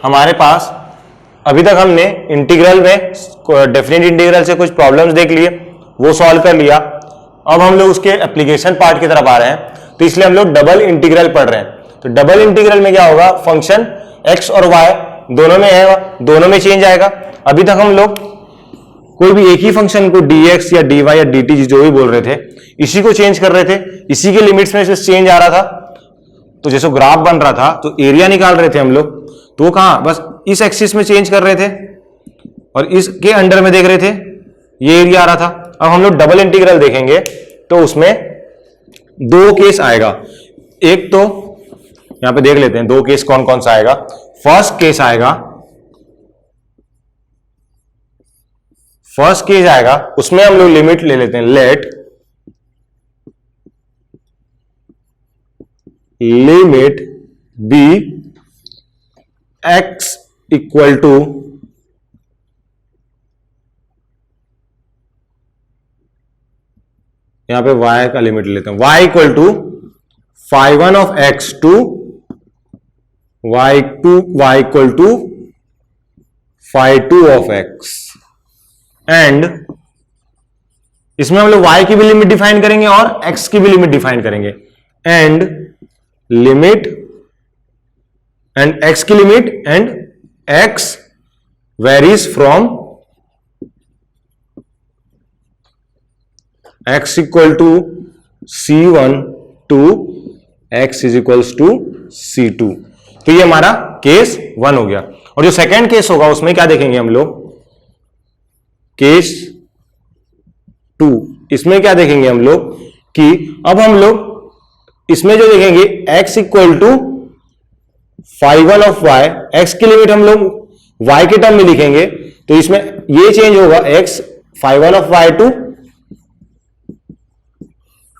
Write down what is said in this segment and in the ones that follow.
हमारे पास अभी तक हमने इंटीग्रल में डेफिनेट इंटीग्रल से कुछ प्रॉब्लम्स देख लिए, वो सॉल्व कर लिया। अब हम लोग उसके एप्लीकेशन पार्ट की तरफ आ रहे हैं, तो इसलिए हम लोग डबल इंटीग्रल पढ़ रहे हैं। तो डबल इंटीग्रल में क्या होगा, फंक्शन x और y दोनों में है, दोनों में चेंज आएगा। अभी तक हम लोग कोई भी एक ही फंक्शन को dx या dy या dt जो भी बोल रहे थे, इसी को चेंज कर रहे थे, इसी के लिमिट्स में से चेंज आ रहा था। तो जैसे ग्राफ बन रहा था तो एरिया निकाल रहे थे हम लोग, तो कहां बस इस एक्सिस में चेंज कर रहे थे और इसके अंडर में देख रहे थे ये एरिया आ रहा था। अब हम लोग डबल इंटीग्रल देखेंगे तो उसमें दो केस आएगा। एक तो यहां पे देख लेते हैं दो केस कौन कौन सा आएगा। फर्स्ट केस आएगा, उसमें हम लोग लिमिट ले लेते हैं, let limit be x equal to यहां पे y का लिमिट लेते हैं, y equal to phi 1 of x to y equal to phi 2 of x। And इसमें हम लोग y की भी लिमिट डिफाइन करेंगे और x की भी लिमिट डिफाइन करेंगे। एंड लिमिट एंड x की limit and x varies from x equal to c1 to x is equals to c2। तो ये हमारा केस 1 हो गया। और जो सेकेंड केस होगा उसमें क्या देखेंगे हम लोग, केस 2, इसमें क्या देखेंगे हम लोग कि अब हम लोग इसमें जो देखेंगे x equal to phi 1 of y, x की लिमिट हम लोग y के टर्म में लिखेंगे, तो इसमें ये चेंज होगा x phi 1 of y to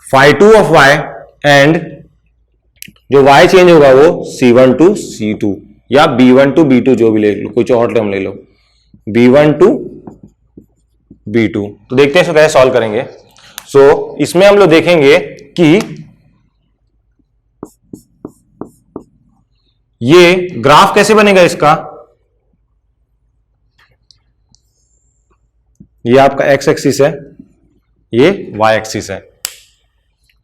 phi 2 of y, and जो y चेंज होगा वो c1 टू c2 या b1 टू b2 जो भी ले लो, कुछ और टर्म ले लो, b1 टू b2। तो देखते हैं इसको कैसे सॉल्व करेंगे। इसमें हम लोग देखेंगे कि ये ग्राफ कैसे बनेगा इसका। ये आपका x एक्सिस है, ये y एक्सिस है।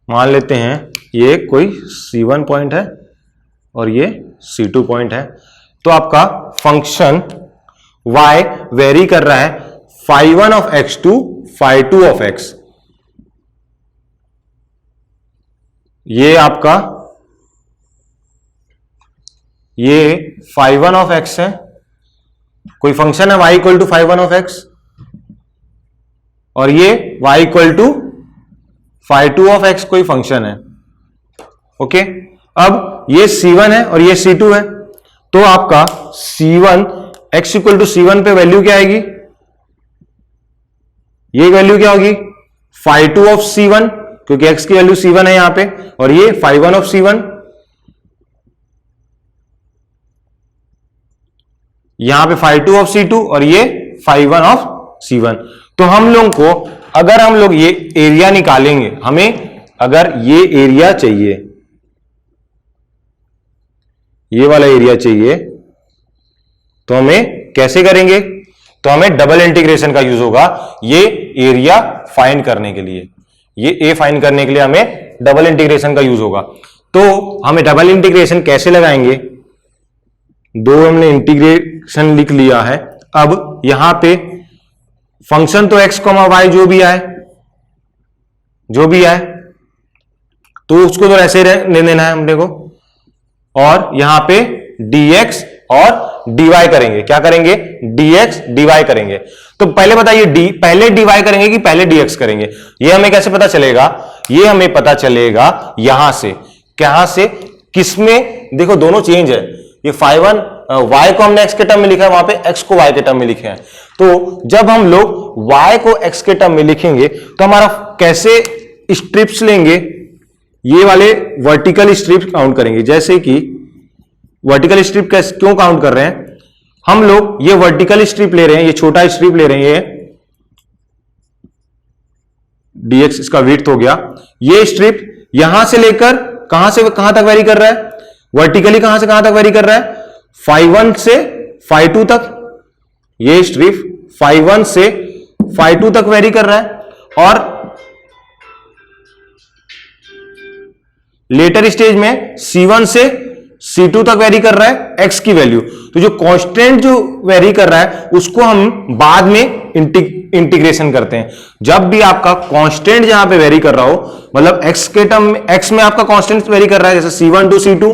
मान लेते हैं ये कोई c1 पॉइंट है और ये c2 पॉइंट है। तो आपका फंक्शन y वेरी कर रहा है phi 1 of x to phi 2 of x। ये आपका ये phi 1 ऑफ x है, कोई फंक्शन है y equal to phi 1 of x, और ये y equal to phi 2 of x कोई फंक्शन है। ओके, अब ये c1 है और ये c2 है, तो आपका c1 x equal to c1 पे वैल्यू क्या आएगी, ये वैल्यू क्या होगी phi 2 ऑफ c1, क्योंकि x की वैल्यू c1 है यहां पे, और ये phi 1 ऑफ c1, यहां पे phi 2 ऑफ c2 और ये phi 1 ऑफ c1। तो हम लोग को अगर हम लोग ये एरिया निकालेंगे, हमें अगर ये एरिया चाहिए, ये वाला एरिया चाहिए, तो हमें कैसे करेंगे, तो हमें डबल इंटीग्रेशन का यूज होगा ये एरिया फाइंड करने के लिए। ये ए फाइंड करने के लिए हमें डबल इंटीग्रेशन का यूज होगा। तो हमें डबल इंटीग्रेशन कैसे लगाएंगे, दो हमने इंटीग्रेशन लिख लिया है। अब यहां पे फंक्शन तो x, y जो भी आए तो उसको तो ऐसे ले लेना है हमने को, और यहां पे dx और dy करेंगे। क्या करेंगे, dx dy करेंगे। तो पहले बताइए पहले dy करेंगे कि पहले dx करेंगे, ये हमें कैसे पता चलेगा, ये हमें पता चलेगा यहां से। कहां से, किसमें, देखो दोनों चेंज है। ये phi 1 y को हमने x के टर्म में लिखा है, वहां पे x को y के टर्म में लिखे हैं। तो जब हम लोग y को x के टर्म में लिखेंगे तो हमारा कैसे स्ट्रिप्स लेंगे, ये वाले वर्टिकल स्ट्रिप्स काउंट करेंगे। जैसे कि वर्टिकल स्ट्रिप क्यों काउंट कर रहे हैं, हम लोग ये वर्टिकल स्ट्रिप ले रहे हैं, ये छोटा स्ट्रिप ले रहे हैं, ये dx इसका विड्थ हो गया। ये स्ट्रिप यहां से लेकर कहां से कहां तक वेरी कर रहा है, वर्टिकली कहां से कहां तक वेरी कर रहा है, φ1 से φ2 तक, ये स्ट्रिप φ1 से φ2 तक वेरी कर रहा है और लेटर स्टेज में C1 से C2 तक वेरी कर रहा है x की वैल्यू। तो जो कांस्टेंट जो वेरी कर रहा है उसको हम बाद में इंटीग्रेशन करते हैं। जब भी आपका कांस्टेंट जहां पे वेरी कर रहा हो, मतलब x के टर्म में, x में आपका कांस्टेंट वेरी कर रहा है, जैसे C1 टू C2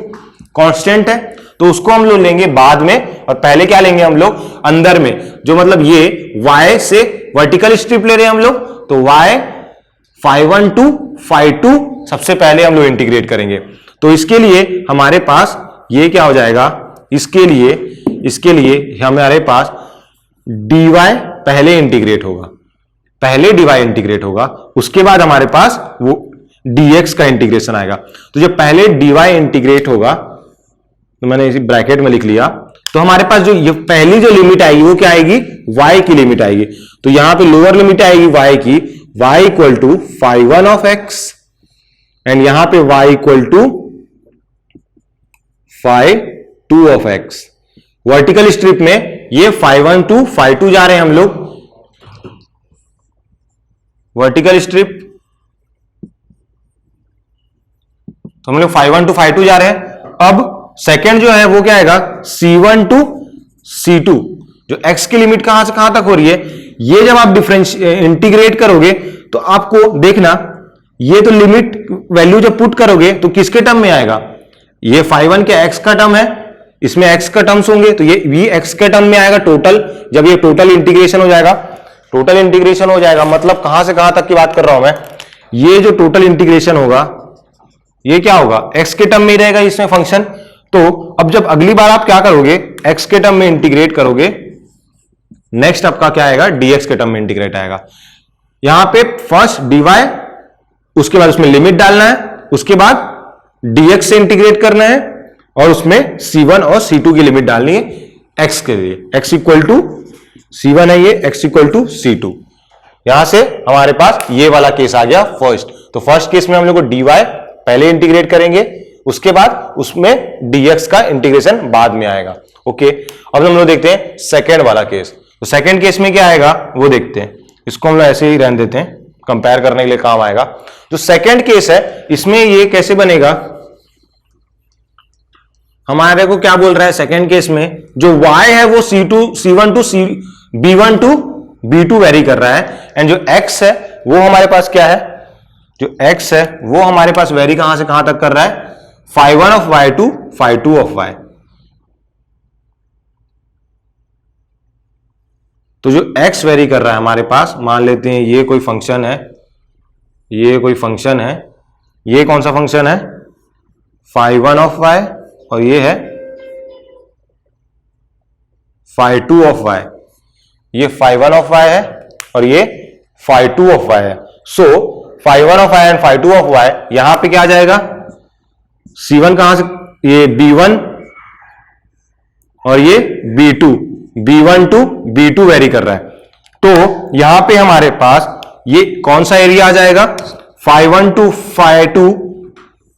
कांस्टेंट है, तो उसको हम लोग लेंगे बाद में, और पहले क्या लेंगे हम लोग अंदर में, जो मतलब ये y से वर्टिकल स्ट्रिप ले रहे हैं हम लोग, तो y φ1 टू φ2 सबसे पहले हम लोग इंटीग्रेट करेंगे। तो इसके लिए हमारे पास ये क्या हो जाएगा, इसके लिए हमारे पास dy पहले इंटीग्रेट होगा, पहले dy इंटीग्रेट होगा, उसके बाद हमारे पास वो dx का इंटीग्रेशन आएगा। तो जब पहले dy इंटीग्रेट होगा, तो मैंने इसी ब्रैकेट में लिख लिया, तो हमारे पास जो ये पहली जो लिमिट आएगी वो क्या आएगी, y की लिमिट आएगी। तो यहां पे लोअर लिमिट आएगी y की, y equal to φ1 of x, and यहां पे y equal to φ2 of x। Vertical strip में ये φ1 टू φ2 जा रहे हैं हम लोग, वर्टिकल स्ट्रिप, तो हम लोग φ1 टू φ2 जा रहे हैं। अब सेकेंड जो है वो क्या आएगा, C1 टू C2, जो x की लिमिट कहां से कहां तक हो रही है, ये जब आप इंटीग्रेट करोगे तो आपको देखना, ये तो लिमिट वैल्यू जब पुट करोगे तो किसके टर्म में आएगा, ये φ1 के x का टर्म है, इसमें x का टर्म्स होंगे, तो ये भी x के टर्म में आएगा टोटल। जब ये टोटल इंटीग्रेशन हो जाएगा, टोटल इंटीग्रेशन हो जाएगा मतलब कहां से कहां तक की बात कर रहा हूं मैं, ये जो टोटल इंटीग्रेशन होगा ये क्या होगा, x के टर्म में ही रहेगा इसमें फंक्शन। तो अब जब अगली बार आप क्या करोगे, x के टर्म में इंटीग्रेट करोगे, नेक्स्ट आपका क्या आएगा, dx के टर्म में इंटीग्रेट आएगा। यहां पे फर्स्ट dy, उसके बाद उसमें लिमिट डालना है, उसके बाद dx से इंटीग्रेट करना है, और उसमें C1 और C2 की लिमिट डालनी है x के लिए, x इक्वल टू C1 है ये, x इक्वल टू C2। यहां से हमारे पास ये वाला केस आ गया फर्स्ट। तो फर्स्ट केस में हम लोग को dy पहले इंटीग्रेट करेंगे, उसके बाद उसमें dx का इंटीग्रेशन बाद में आएगा। ओके, अब हम लोग देखते हैं सेकेंड वाला केस। तो सेकेंड केस में क्या आएगा वो देखते हैं, इसको हम लोग ऐसे ही रहने देते हैं, कंपेयर करने के लिए काम आएगा। जो सेकेंड केस है इसमें ये कैसे बनेगा, हमारे को क्या बोल रहा है सेकेंड केस में, जो y है वो C1 to B1 to B2 very कर रहा है, एंड जो x है वो हमारे पास क्या है, जो x है वो हमारे पास वेरी कहां से कहां तक कर रहा है, φ1 of y to φ2 of y। तो जो x वेरी कर रहा है हमारे पास, मान लेते हैं ये कोई फंक्शन है, ये कोई फंक्शन है, ये कौन सा फंक्शन है, φ1 ऑफ y, और ये है φ2 ऑफ y। ये φ1 ऑफ y है और ये φ2 ऑफ y है। So φ1 of y and φ2 of y, यहां पे क्या आ जाएगा, C1 कहां से, ये B1 और ये B2, B1 to B2 very कर रहा है। तो यहां पे हमारे पास ये कौन सा एरिया आ जाएगा, φ1 टू φ2,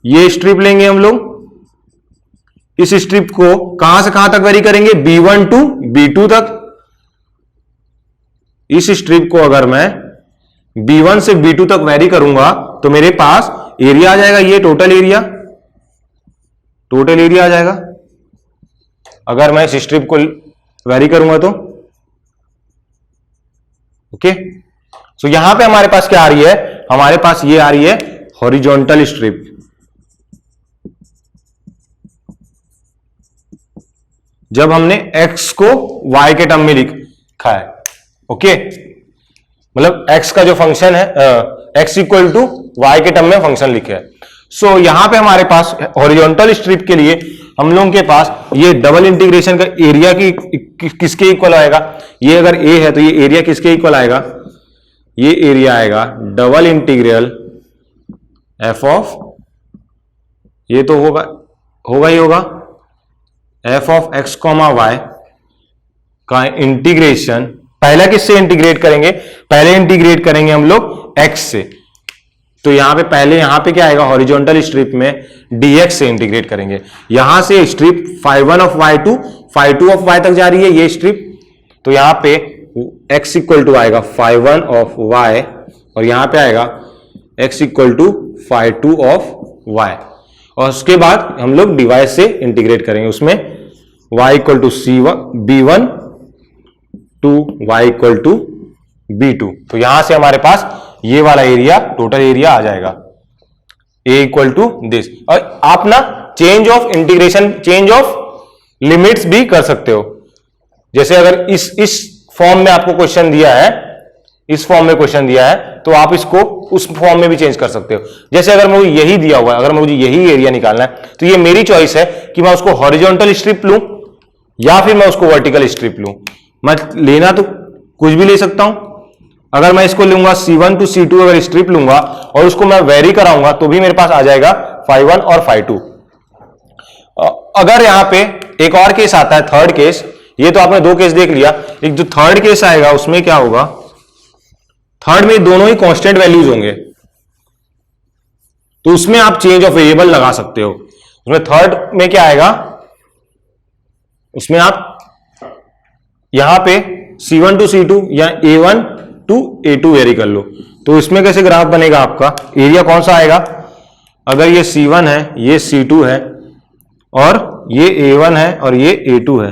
ये स्ट्रिप लेंगे हम लोग, इस स्ट्रिप को कहां से कहां तक वेरी करेंगे, B1 टू B2 तक। इस स्ट्रिप को अगर मैं B1 से B2 तक वेरी करूंगा तो मेरे पास एरिया आ जाएगा, ये टोटल एरिया आ जाएगा। अगर मैं इस स्ट्रिप को वेरी करूंगा तो ओके। सो यहां पे हमारे पास क्या आ रही है, हमारे पास ये आ रही है हॉरिजॉन्टल स्ट्रिप। जब हमने x को y के टर्म में लिखा है, ओके, मतलब x का जो फंक्शन है, x इक्वल टू y के टर्म में फंक्शन लिखे है। सो यहां पे हमारे पास हॉरिजॉन्टल स्ट्रिप के लिए हम लोगों के पास ये डबल इंटीग्रेशन का एरिया की किसके इक्वल आएगा, ये अगर a है तो ये एरिया किसके इक्वल आएगा, ये एरिया आएगा डबल इंटीग्रल f ऑफ, ये तो होगा ही होगा, f of x comma y का इंटीग्रेशन, पहला किससे इंटीग्रेट करेंगे, पहले इंटीग्रेट करेंगे हम लोग x से, तो यहां पे पहले यहां पे क्या आएगा, हॉरिजॉन्टल स्ट्रिप में dx से इंटीग्रेट करेंगे। यहां से strip phi1 of y2 phi2 of y तक जा रही है ये स्ट्रिप, तो यहां पे x इक्वल टू आएगा phi1 ऑफ y और यहां पे आएगा x equal to phi2 of y, और उसके बाद हम लोग dy से इंटीग्रेट करेंगे, उसमें y equal to b1 to y equal to b2। तो यहां से हमारे पास ये वाला एरिया, टोटल एरिया आ जाएगा a इक्वल टू दिस। और आप ना change of integration, change of limits भी कर सकते हो। जैसे अगर इस फॉर्म में आपको क्वेश्चन दिया है, इस फॉर्म में क्वेश्चन दिया है, तो आप इसको उस फॉर्म में भी चेंज कर सकते हो। जैसे अगर मुझे यही दिया हुआ है, अगर मुझे यही एरिया निकालना है, तो ये मेरी चॉइस है कि मैं उसको हॉरिजॉन्टल स्ट्रिप लूं या फिर मैं उसको वर्टिकल स्ट्रिप लूं। मैं लेना तो कुछ भी ले सकता हूं। अगर मैं इसको लूंगा C1 टू C2 अगर स्ट्रिप लूंगा और उसको मैं वेरी कराऊंगा तो भी मेरे पास आ जाएगा phi1 और phi2। अगर यहां पे एक और केस आता है, थर्ड केस, ये तो आपने दो केस देख लिया, एक जो थर्ड केस आएगा उसमें क्या होगा, थर्ड में दोनों ही कांस्टेंट वैल्यूज होंगे, तो उसमें आप चेंज ऑफ वेरिएबल लगा सकते हो। उसमें थर्ड में क्या आएगा, उसमें आप यहां पे C1 टू C2 या A1 टू A2 वेरी कर लो, तो इसमें कैसे ग्राफ बनेगा आपका, एरिया कौन सा आएगा, अगर ये C1 है, ये C2 है और ये A1 है और ये A2 है,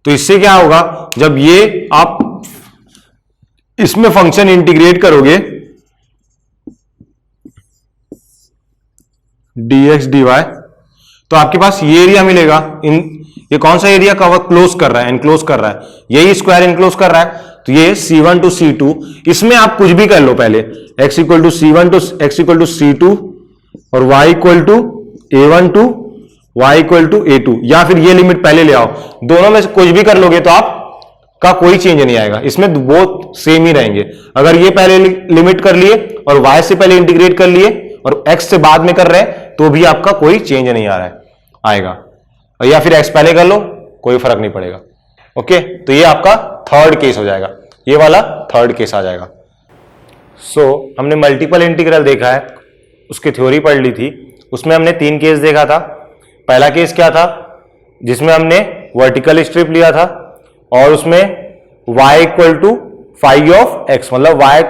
तो इससे क्या होगा, जब ये आप इसमें फंक्शन इंटीग्रेट करोगे dx dy, तो आपके पास ये एरिया मिलेगा। ये कौन सा एरिया कवर क्लोज कर रहा है, एनक्लोज कर रहा है, यही स्क्वायर एनक्लोज कर रहा है, तो ये C1 टू C2, इसमें आप कुछ भी कर लो, पहले x equal to C1 to x equal to C2 और y equal to A1 to y equal to A2, या फिर ये लिमिट पहले ले आओ। दोनों में से कुछ भी कर लोगे तो आप का कोई चेंज नहीं आएगा, इसमें वो सेम ही रहेंगे। अगर ये पहले लिमिट कर लिए और y से पहले इंटीग्रेट कर लिए और x से बाद में कर रहे हैं तो भी आपका कोई चेंज नहीं आ रहा है आएगा, और या फिर x पहले कर लो, कोई फर्क नहीं पड़ेगा। ओके, तो ये आपका थर्ड केस हो जाएगा, ये वाला थर्ड केस आ जाएगा। हमने मल्टीपल इंटीग्रल देखा है, उसकी थ्योरी पढ़ ली थी, उसमें हमने 3 केस देखा था। पहला केस क्या था, जिसमें हमने वर्टिकल स्ट्रिप लिया था और उसमें y equal to phi of x, मतलब y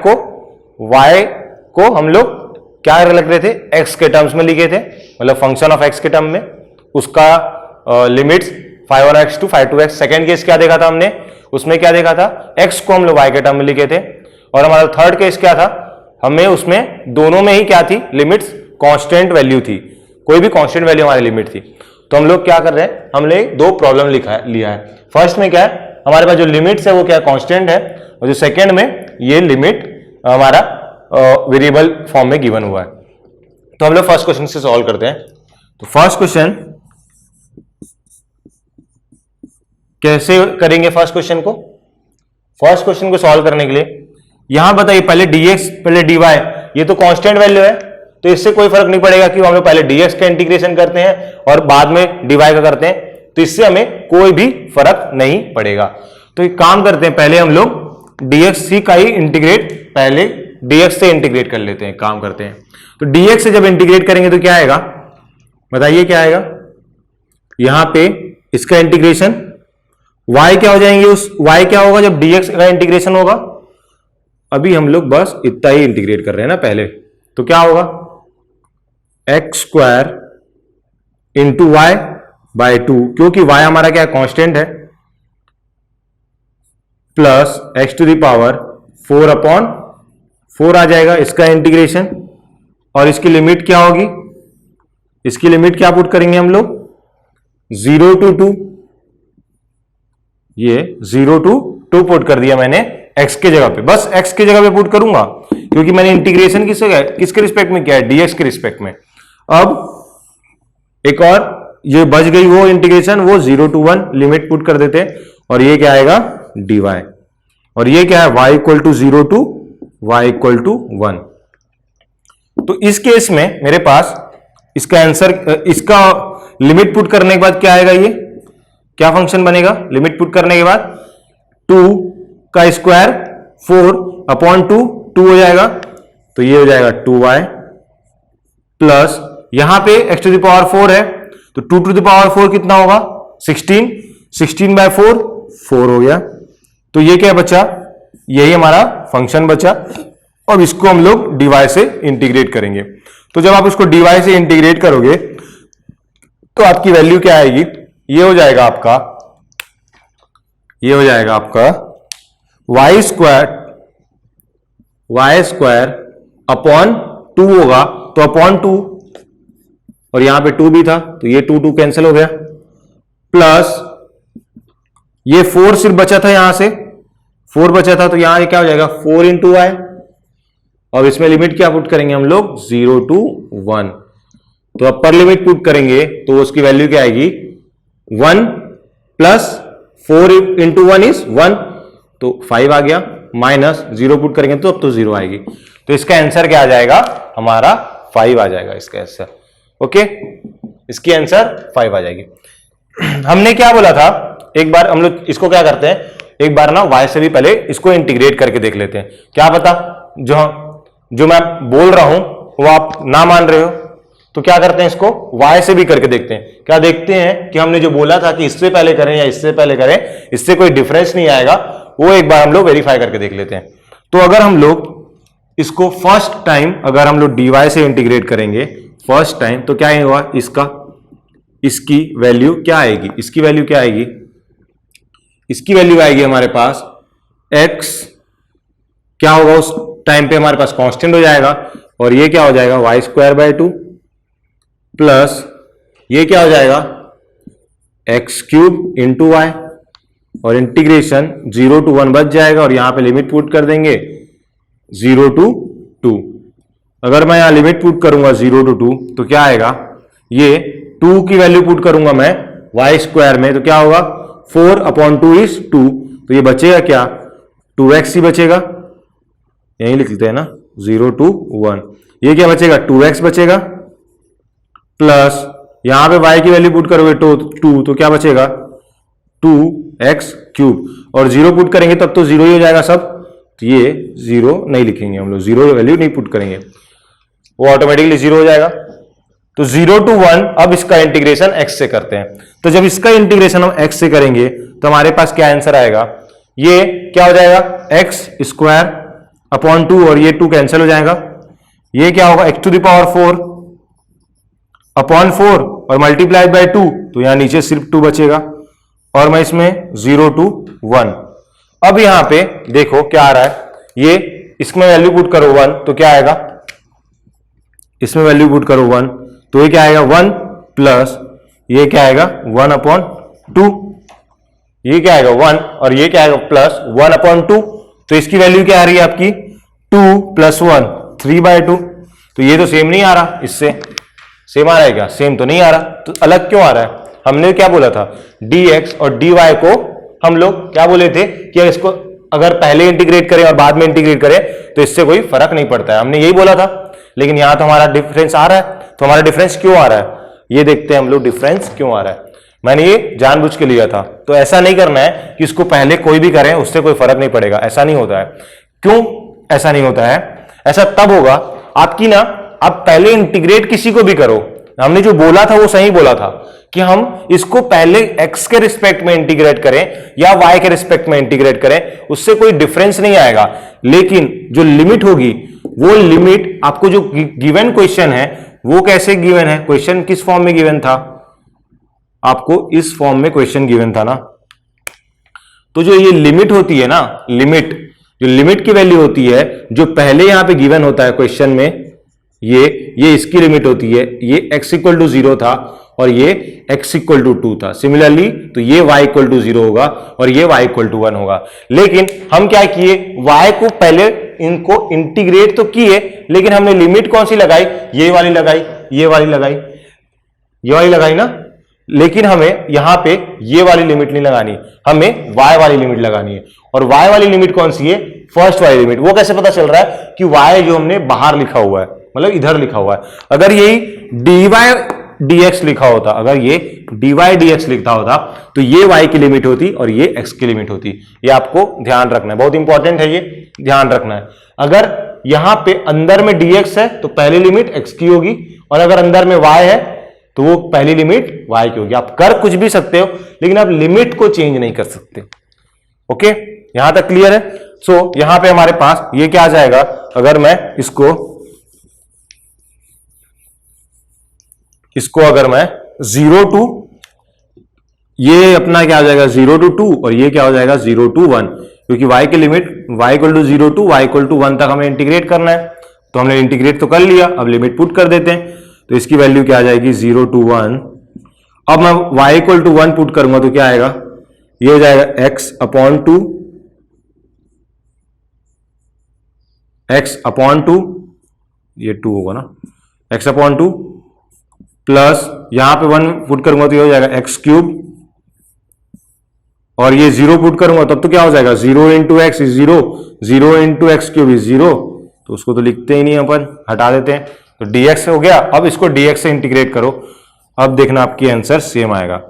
को हम लोग क्या लिख रहे थे, x के टर्म्स में लिखे थे, मतलब फंक्शन ऑफ x के टर्म में, उसका limits phi1x to phi2x। Second case क्या देखा था हमने, उसमें क्या देखा था, x को हम लोग y के टर्म में लिखे थे। और हमारा थर्ड केस क्या था, हमें उसमें दोनों में ही क्या थी, लिमिट्स कांस्टेंट वैल्यू थी, कोई भी कांस्टेंट वैल्यू हमारी लिमिट थी। तो हम लोग क्या कर रहे हैं, हमने 2 प्रॉब्लम लिया है। फर्स्ट में क्या है, हमारे पास जो लिमिट्स है वो क्या कांस्टेंट है, और जो सेकंड में ये लिमिट हमारा वेरिएबल फॉर्म में गिवन हुआ है। तो हम लोग फर्स्ट क्वेश्चन से सॉल्व करते हैं। तो फर्स्ट क्वेश्चन कैसे करेंगे, फर्स्ट क्वेश्चन को सॉल्व करने के लिए यहां बताइए, पहले dx पहले dy, ये तो कांस्टेंट वैल्यू है तो इससे कोई फर्क नहीं पड़ेगा कि हम लोग पहले dx का इंटीग्रेशन करते हैं और बाद में dy का करते हैं, तो इससे हमें कोई भी फर्क नहीं पड़ेगा। तो एक काम करते हैं, पहले हम लोग dx का ही इंटीग्रेट, पहले dx से इंटीग्रेट कर लेते हैं, काम करते हैं। तो dx से जब इंटीग्रेट करेंगे तो क्या आएगा, बताइए क्या आएगा, यहां पे इसका इंटीग्रेशन y क्या हो जाएंगे, उस y क्या होगा जब dx का इंटीग्रेशन होगा, अभी हम लोग बस इतना ही इंटीग्रेट कर रहे हैं ना पहले, तो क्या होगा, X square into Y by 2, क्योंकि y हमारा क्या कांस्टेंट है, plus x to the power 4/4 आ जाएगा इसका इंटीग्रेशन। और इसकी लिमिट क्या होगी, इसकी लिमिट क्या पुट करेंगे हम लोग, 0 टू 2, ये 0 टू 2 पुट कर दिया मैंने x के जगह पे, बस x के जगह पे पुट करूंगा क्योंकि मैंने इंटीग्रेशन किसके रिस्पेक्ट में किया है, dx के रिस्पेक्ट में। अब एक और ये बच गई वो इंटीग्रेशन, वो 0 टू 1 लिमिट पुट कर देते हैं, और ये क्या आएगा dy, और ये क्या है y equal to 0 to y equal to 1। तो इस केस में मेरे पास इसका आंसर, इसका लिमिट पुट करने के बाद क्या आएगा, ये क्या फंक्शन बनेगा, लिमिट पुट करने के बाद 2 का स्क्वायर 4/2, 2 हो जाएगा, तो ये हो जाएगा 2y प्लस यहां पे x टू द पावर 4 है, तो 2 टू द पावर 4 कितना होगा 16, 16/4 4 हो गया। तो ये क्या बचा, यही हमारा फंक्शन बचा। अब इसको हम लोग dy से इंटीग्रेट करेंगे। तो जब आप इसको dy से इंटीग्रेट करोगे तो आपकी वैल्यू क्या आएगी, ये हो जाएगा आपका y स्क्वायर अपॉन 2 होगा, तो अपॉन 2 और यहां पे 2 भी था, तो ये 2 कैंसिल हो गया, प्लस ये 4 सिर्फ बचा था, यहां से 4 बचा था, तो यहां क्या हो जाएगा 4 इंटू वाई। और इसमें लिमिट क्या पुट करेंगे हम लोग 0 to 1, तो अपर लिमिट पुट करेंगे तो उसकी वैल्यू क्या आएगी 1 प्लस 4 इंटू 1 इज 1, तो 5 आ गया, माइनस 0 पुट करेंगे तो अब तो 0 आएगी। तो इसका आंसर क्या आ जाएगा हमारा 5 आ जाएगा इसका आंसर। ओके, इसकी आंसर 5 आ जाएगी। हमने क्या बोला था, एक बार हम लोग इसको क्या करते हैं, एक बार ना y से भी पहले इसको इंटीग्रेट करके देख लेते हैं। क्या पता जो मैं बोल रहा हूं वो आप ना मान रहे हो, तो क्या करते हैं, इसको y से भी करके देखते हैं। क्या देखते हैं कि हमने जो बोला था कि इससे पहले करें या इससे पहले करें, इससे कोई डिफरेंस नहीं आएगा, वो एक बार हम लोग वेरीफाई करके देख लेते हैं। तो अगर हम लोग इसको फर्स्ट टाइम अगर हम लोग dy से इंटीग्रेट करेंगे फर्स्ट टाइम, तो क्या होगा, इसकी वैल्यू क्या आएगी, इसकी वैल्यू क्या आएगी, इसकी वैल्यू आएगी हमारे पास x, क्या होगा उस टाइम पे हमारे पास कांस्टेंट हो जाएगा, और ये क्या हो जाएगा y² 2 प्लस ये क्या हो जाएगा x³ इंटू वाई, और इंटीग्रेशन 0 to 1 बच जाएगा, और यहां पे लिमिट पुट कर देंगे 0 to 2। अगर मैं यहां लिमिट पुट करूंगा 0 to 2 तो क्या आएगा, ये 2 की वैल्यू पुट करूंगा मैं y² में, तो क्या होगा 4/2 इज 2, तो ये बचेगा क्या 2x ही बचेगा, यही लिख लेते हैं ना 0 to 1। ये क्या बचेगा 2x बचेगा, प्लस यहां पे y की वैल्यू पुट करोगे 2, तो क्या बचेगा 2x³, और 0 पुट करेंगे तब तो 0 ही हो जाएगा सब, तो ये 0 नहीं लिखेंगे हम लोग, 0 वैल्यू नहीं पुट करेंगे, वो ऑटोमेटिकली 0 हो जाएगा। तो 0 to 1 अब इसका इंटीग्रेशन x से करते हैं। तो जब इसका इंटीग्रेशन हम x से करेंगे तो हमारे पास क्या आंसर आएगा, ये क्या हो जाएगा x²/2, और ये 2 कैंसिल हो जाएगा, ये क्या होगा x टू द पावर 4/4 और मल्टीप्लाइड बाय 2, तो यहां नीचे सिर्फ 2 बचेगा, और मैं इसमें 0 to 1। अब यहां पे देखो क्या आ रहा है, ये इसमें वैल्यू पुट करो 1 तो क्या आएगा, इसमें वैल्यू पुट करो 1 तो ये क्या आएगा 1 प्लस ये क्या आएगा 1/2, ये क्या आएगा 1 और ये क्या आएगा प्लस 1/2, तो इसकी वैल्यू क्या आ रही है आपकी 2 + 1 3/2। तो ये तो सेम नहीं आ रहा, इससे सेम आ रहा है क्या, सेम तो नहीं आ रहा, तो अलग क्यों आ रहा है। हमने क्या बोला था dx और dy को हम लोग क्या बोले थे कि इसको अगर पहले इंटीग्रेट करें और बाद में इंटीग्रेट करें तो इससे कोई फर्क नहीं पड़ता है, हमने यही बोला था। लेकिन यहां तो हमारा डिफरेंस आ रहा है, तो हमारा डिफरेंस क्यों आ रहा है ये देखते हैं हम लोग, डिफरेंस क्यों आ रहा है। मैंने ये जानबूझ के लिया था, तो ऐसा नहीं करना है कि इसको पहले कोई भी करें उससे कोई फर्क नहीं पड़ेगा, ऐसा नहीं होता है। क्यों ऐसा नहीं होता है, ऐसा तब होगा आपकी ना, आप पहले इंटीग्रेट किसी को भी करो, हमने जो बोला था वो सही बोला था कि हम इसको पहले x के रिस्पेक्ट में इंटीग्रेट करें या y के रिस्पेक्ट में इंटीग्रेट करें, उससे कोई डिफरेंस नहीं आएगा। लेकिन जो लिमिट होगी वो लिमिट आपको जो गिवन क्वेश्चन है वो कैसे गिवन है, क्वेश्चन किस फॉर्म में गिवन था, आपको इस फॉर्म में क्वेश्चन गिवन था ना। तो जो ये लिमिट होती है ना, लिमिट जो लिमिट की वैल्यू होती है जो पहले यहां पे गिवन होता है क्वेश्चन में, ये इसकी लिमिट होती है, ये x = 0 था और ये x = 2 था। सिमिलरली तो ये y = 0 होगा और ये y = 1 होगा। लेकिन हम क्या किए, y को पहले इनको इंटीग्रेट तो किए, लेकिन हमने लिमिट कौन सी लगाई, ये वाली लगाई, ये वाली लगाई, ये वाली लगाई ना। लेकिन हमें यहां पे ये वाली लिमिट नहीं लगानी, हमें y वाली लिमिट लगानी है। और y वाली लिमिट कौन सी है, फर्स्ट वाली लिमिट। वो कैसे पता चल रहा है कि y जो हमने बाहर लिखा हुआ है, मतलब इधर लिखा हुआ है। अगर यही dy dx लिखा होता, अगर ये dy dx लिखा होता तो ये y की लिमिट होती और ये x की लिमिट होती। ये आपको ध्यान रखना है, बहुत इंपॉर्टेंट है, ये ध्यान रखना है। अगर यहां पे अंदर में dx है तो पहली लिमिट x की होगी, और अगर अंदर में y है तो वो पहली लिमिट y की होगी। आप कर कुछ भी सकते हो लेकिन आप लिमिट को चेंज नहीं कर सकते। ओके, यहां तक क्लियर है? सो यहां पे हमारे पास ये क्या आ जाएगा, अगर मैं इसको अगर मैं 0 टू, ये अपना क्या आ जाएगा 0 टू 2, और ये क्या हो जाएगा 0 टू 1, क्योंकि y की limit y equal to 0 to y equal to 1 तक हमें इंटीग्रेट करना है। तो हमने इंटीग्रेट तो कर लिया, अब लिमिट पुट कर देते हैं। तो इसकी वैल्यू क्या आ जाएगी 0 टू 1। अब मैं y इक्वल टू 1 पुट करूंगा तो क्या आएगा, ये हो जाएगा x अपॉन 2, ये 2 होगा ना, x अपॉन 2 प्लस यहां पे 1 पुट करूंगा तो ये हो जाएगा x क्यूब, और ये 0 पुट करूंगा तब तो क्या हो जाएगा 0 into x is 0, 0 into x cube is 0, तो उसको तो लिखते ही नहीं, अपन हटा देते हैं। तो dx हो गया। अब इसको dx से इंटीग्रेट करो, अब देखना आपकी आंसर सेम आएगा।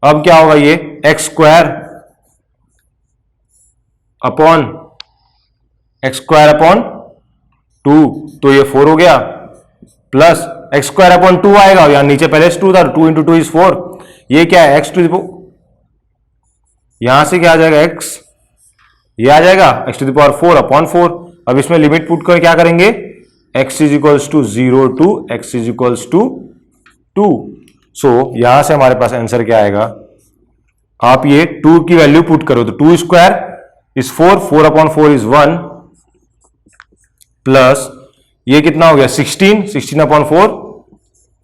अब क्या होगा, ये एक्स स्क्वायर अपॉन 2, तो ये 4 हो गया, प्लस एक्स स्क्वायर अपॉन 2 आएगा, यहां नीचे पहले 2 था, 2 इंटू 2 इज 4, ये क्या है एक्स टू द, यहां से क्या आ जाएगा x, ये आ जाएगा x to the power 4 upon 4। अब इसमें लिमिट पुट कर क्या करेंगे, x is equals to 0 to x is equals to 2। So यहां से हमारे पास आंसर क्या आएगा, आप ये 2 की वैल्यू पुट करो तो 2 square is 4, 4 upon 4 is 1, plus ये कितना हो गया 16, 16 अपॉन 4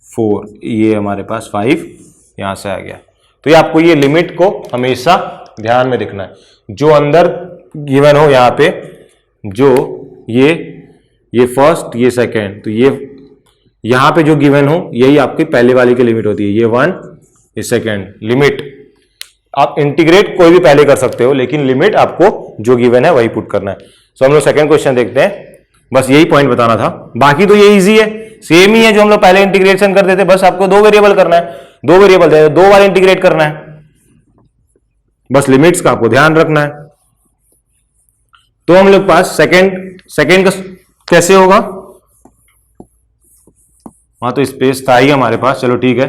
4, ये हमारे पास 5 यहां से आ गया। तो ये आपको ये लिमिट को हमेशा ध्यान में रखना है, जो अंदर गिवन हो यहाँ पे, जो ये फर्स्ट ये सेकेंड, तो ये यहां पे जो गिवन हो यही आपकी पहले वाली की लिमिट होती है, ये 1 ये सेकेंड लिमिट। आप इंटीग्रेट कोई भी पहले कर सकते हो लेकिन लिमिट आपको जो गिवन है वही पुट करना है। सो हम लोग सेकेंड क्वेश्चन देखते हैं, बस यही पॉइंट बताना था, बाकी तो ये इजी है, सेम ही है जो हम लोग पहले इंटीग्रेशन करते थे, बस आपको 2 वेरिएबल करना है, 2 वेरिएबल दे 2 बार इंटीग्रेट करना है, बस लिमिट्स का आपको ध्यान रखना है। तो हम लोग पास सेकेंड का कैसे होगा, वहां तो स्पेस था ही हमारे पास, चलो ठीक है।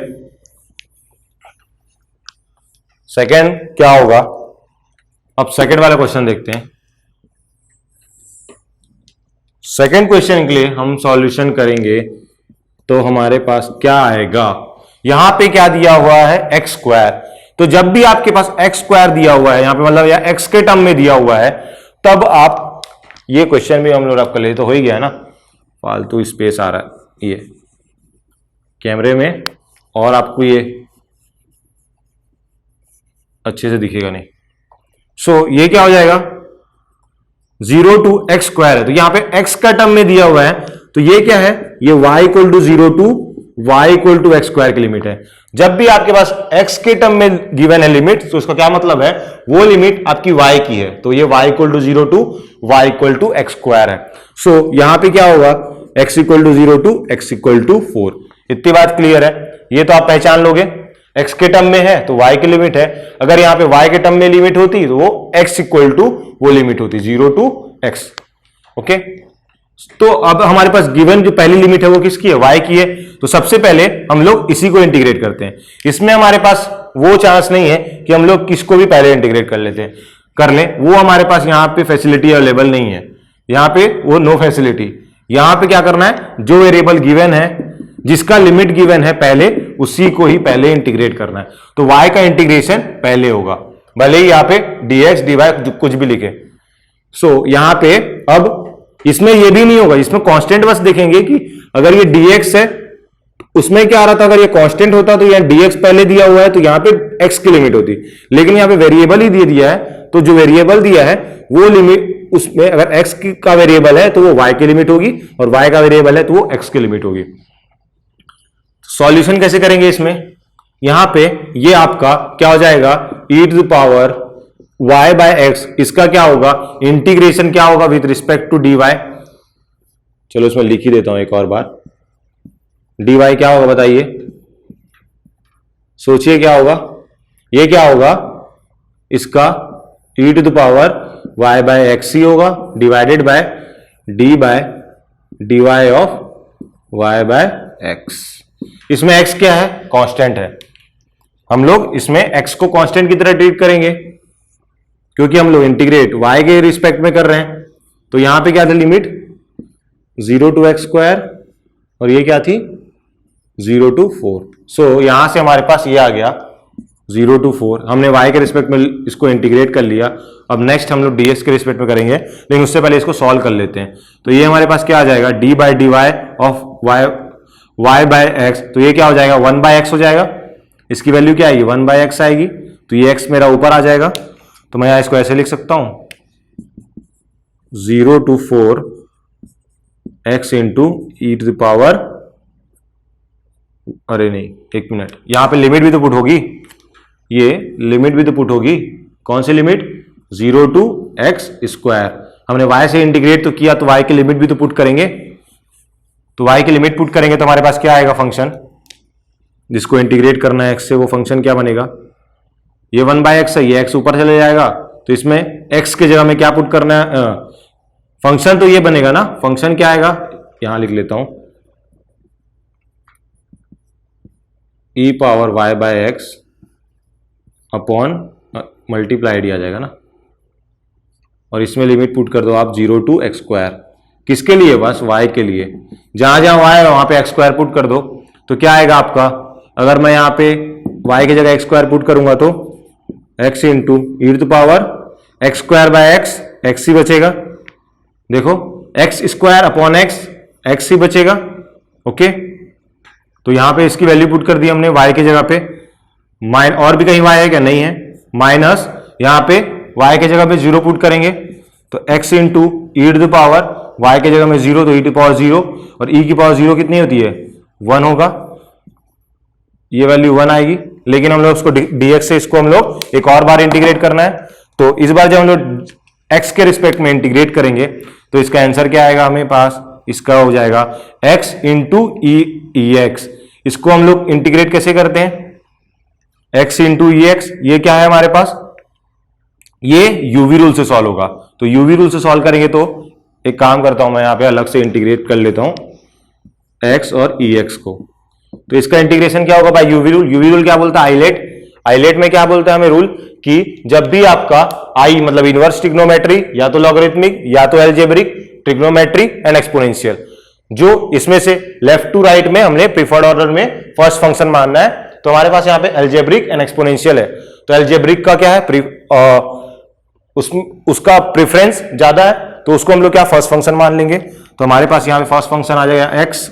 सेकेंड क्या होगा, अब सेकेंड वाला क्वेश्चन देखते हैं। सेकेंड क्वेश्चन के लिए हम सॉल्यूशन करेंगे तो हमारे पास क्या आएगा, यहां पे क्या दिया हुआ है एक्स स्क्वायर, तो जब भी आपके पास एक्स स्क्वायर दिया हुआ है यहां पे, मतलब या एक्स के टर्म में दिया हुआ है, तब आप ये क्वेश्चन भी हम लोग आपका ले तो हो ही गया है ना, फालतू स्पेस आ रहा है ये कैमरे में, और आपको ये अच्छे से दिखेगा नहीं। सो ये क्या हो जाएगा 0 टू एक्स स्क्वायर है, तो यहां पे एक्स का टर्म में दिया हुआ है, तो ये क्या है, ये y equal to 0 to y equal to X square की लिमिट है। जब भी आपके पास x के टर्म में गिवन है लिमिट, तो उसका क्या मतलब है, वो लिमिट आपकी y की है, तो ये y equal to 0 to y equal to X square है। सो यहां पे क्या होगा, x equal to 0 to x equal to 4। इतनी बात क्लियर है, ये तो आप पहचान लोगे, x के टर्म में है तो y की लिमिट है, अगर यहां पे y के टर्म में लिमिट होती तो वो x इक्वल टू वो लिमिट होती 0 टू x। ओके, तो अब हमारे पास गिवन जो पहली लिमिट है वो किसकी है, y की है, तो सबसे पहले हम लोग इसी को इंटीग्रेट करते हैं। इसमें हमारे पास वो चांस नहीं है कि हम लोग किसको भी पहले इंटीग्रेट कर लें, वो हमारे पास यहाँ पे फैसिलिटी अवेलेबल नहीं है, यहाँ पे वो नो फैसिलिटी। यहाँ पे क्या करना है, जो वेरिएबल गिवन है जिसका लिमिट गिवन है पहले, उसी को ही पहले इंटीग्रेट करना है, तो y का इंटीग्रेशन पहले होगा, भले ही यहाँ पे dx dy कुछ भी लिखे। सो यहाँ पे अब इसमें ये भी नहीं होगा, इसमें कांस्टेंट बस देखेंगे कि अगर ये dx है, उसमें क्या आ रहा था, अगर ये कांस्टेंट होता तो यहाँ dx पहले दिया हुआ है तो यहाँ पे x की लिमिट होती, लेकिन यहाँ पे वेरिएबल ही दे दिया है, तो जो वेरिएबल दिया है वो लिमिट, उसमें अगर x का वेरिएबल है तो वो y की लिमिट होगी, और y का वेरिएबल है तो वो x की लिमिट होगी। सॉल्यूशन कैसे करेंगे इसमें, यहां पे ये आपका क्या हो जाएगा e to the power y by X, इसका क्या होगा इंटीग्रेशन क्या होगा विथ रिस्पेक्ट टू dy, चलो इसमें लिख ही देता हूं एक और बार, dy क्या होगा बताइए, सोचिए क्या होगा, ये क्या होगा, इसका e to the power y by x ही होगा divided by dy of y by x. इसमें x क्या है, कांस्टेंट है। हम लोग इसमें x को कांस्टेंट की तरह ट्रीट करेंगे क्योंकि हम लोग इंटीग्रेट y के रिस्पेक्ट में कर रहे हैं। तो यहां पे क्या था, लिमिट 0 टू एक्स स्क्वायर और ये क्या थी 0 टू 4। सो यहां से हमारे पास ये आ गया 0 टू 4। हमने y के रिस्पेक्ट में इसको इंटीग्रेट कर लिया। अब नेक्स्ट हम लोग dx के रिस्पेक्ट में करेंगे, लेकिन उससे पहले इसको सॉल्व कर लेते हैं। तो ये हमारे पास क्या आ जाएगा, d by D Y of y by X. तो ये क्या हो जाएगा, 1 बाय एक्स हो जाएगा। इसकी वैल्यू क्या आएगी, 1 बाय एक्स आएगी। तो ये x मेरा ऊपर आ जाएगा। तो मैं यहां इसको ऐसे लिख सकता हूं 0 to 4 x into E to the power, अरे नहीं एक मिनट, यहां पे लिमिट भी तो पुट होगी, ये लिमिट भी तो पुट होगी। कौन सी लिमिट, 0 टू एक्स स्क्वायर। हमने y से इंटीग्रेट तो किया, तो y की लिमिट भी तो पुट करेंगे। तो y की लिमिट पुट करेंगे तो हमारे पास क्या आएगा, फंक्शन जिसको इंटीग्रेट करना है x से, वो फंक्शन क्या बनेगा, ये 1 बाय एक्स है, ये x ऊपर चले जाएगा। तो इसमें x के जगह में क्या पुट करना है, फंक्शन तो ये बनेगा ना। फंक्शन क्या आएगा, यहां लिख लेता हूं e power y by x upon multiplied आ जाएगा ना। और इसमें लिमिट पुट कर दो आप 0 टू एक्स स्क्वायर। किसके लिए, बस y के लिए। जहां जहां y है वहां पे एक्स स्क्वायर पुट कर दो। तो क्या आएगा आपका, अगर मैं यहां पे y की जगह एक्स स्क्वायर पुट करूंगा तो x into E to power x square by x, x ही बचेगा। देखो x square upon x, x ही बचेगा। ओके, तो यहां पे इसकी वैल्यू पुट कर दी हमने y की जगह पे। और भी कहीं y है क्या, नहीं है। माइनस यहां पे y के जगह पे 0 पुट करेंगे तो x into E to the power y के जगह में 0 तो ई टू पावर 0, और e की पावर 0 कितनी होती है, 1 होगा। ये वैल्यू 1 आएगी। लेकिन हम लोग उसको dx से इसको हम लोग एक और बार इंटीग्रेट करना है। तो इस बार जब हम लोग x के रिस्पेक्ट में इंटीग्रेट करेंगे तो इसका आंसर क्या आएगा हमें पास, इसका हो जाएगा x इंटू ई एक्स। इसको हम लोग इंटीग्रेट कैसे करते हैं, x इंटू ई एक्स, ये क्या है हमारे पास, ये यूवी रूल से सॉल्व होगा। तो यूवी रूल से सॉल्व करेंगे तो एक काम करता हूं मैं यहां पे अलग से इंटीग्रेट कर लेता हूं x और ई एक्स को। तो इसका इंटीग्रेशन क्या होगा भाई, यूवी रूल। यूवी रूल क्या बोलता है, आइलेट। आइलेट में क्या बोलता है हमें रूल, कि जब भी आपका आई मतलब इनवर्स ट्रिग्नोमेट्री, या तो लॉगरिथमिक या तो एल्जेब्रिक, ट्रिग्नोमेट्री एंड एक्सपोनेंशियल, जो इसमें से लेफ्ट टू राइट में हमने प्रीफर्ड ऑर्डर में फर्स्ट फंक्शन मानना है। तो हमारे पास यहाँ पे एल्जेब्रिक एंड एक्सपोनेंशियल है। तो एल्जेब्रिक का क्या है, उसका प्रेफरेंस ज्यादा है, तो उसको हम लोग क्या फर्स्ट फंक्शन मान लेंगे। तो हमारे पास यहाँ पे फर्स्ट फंक्शन आ जाएगा X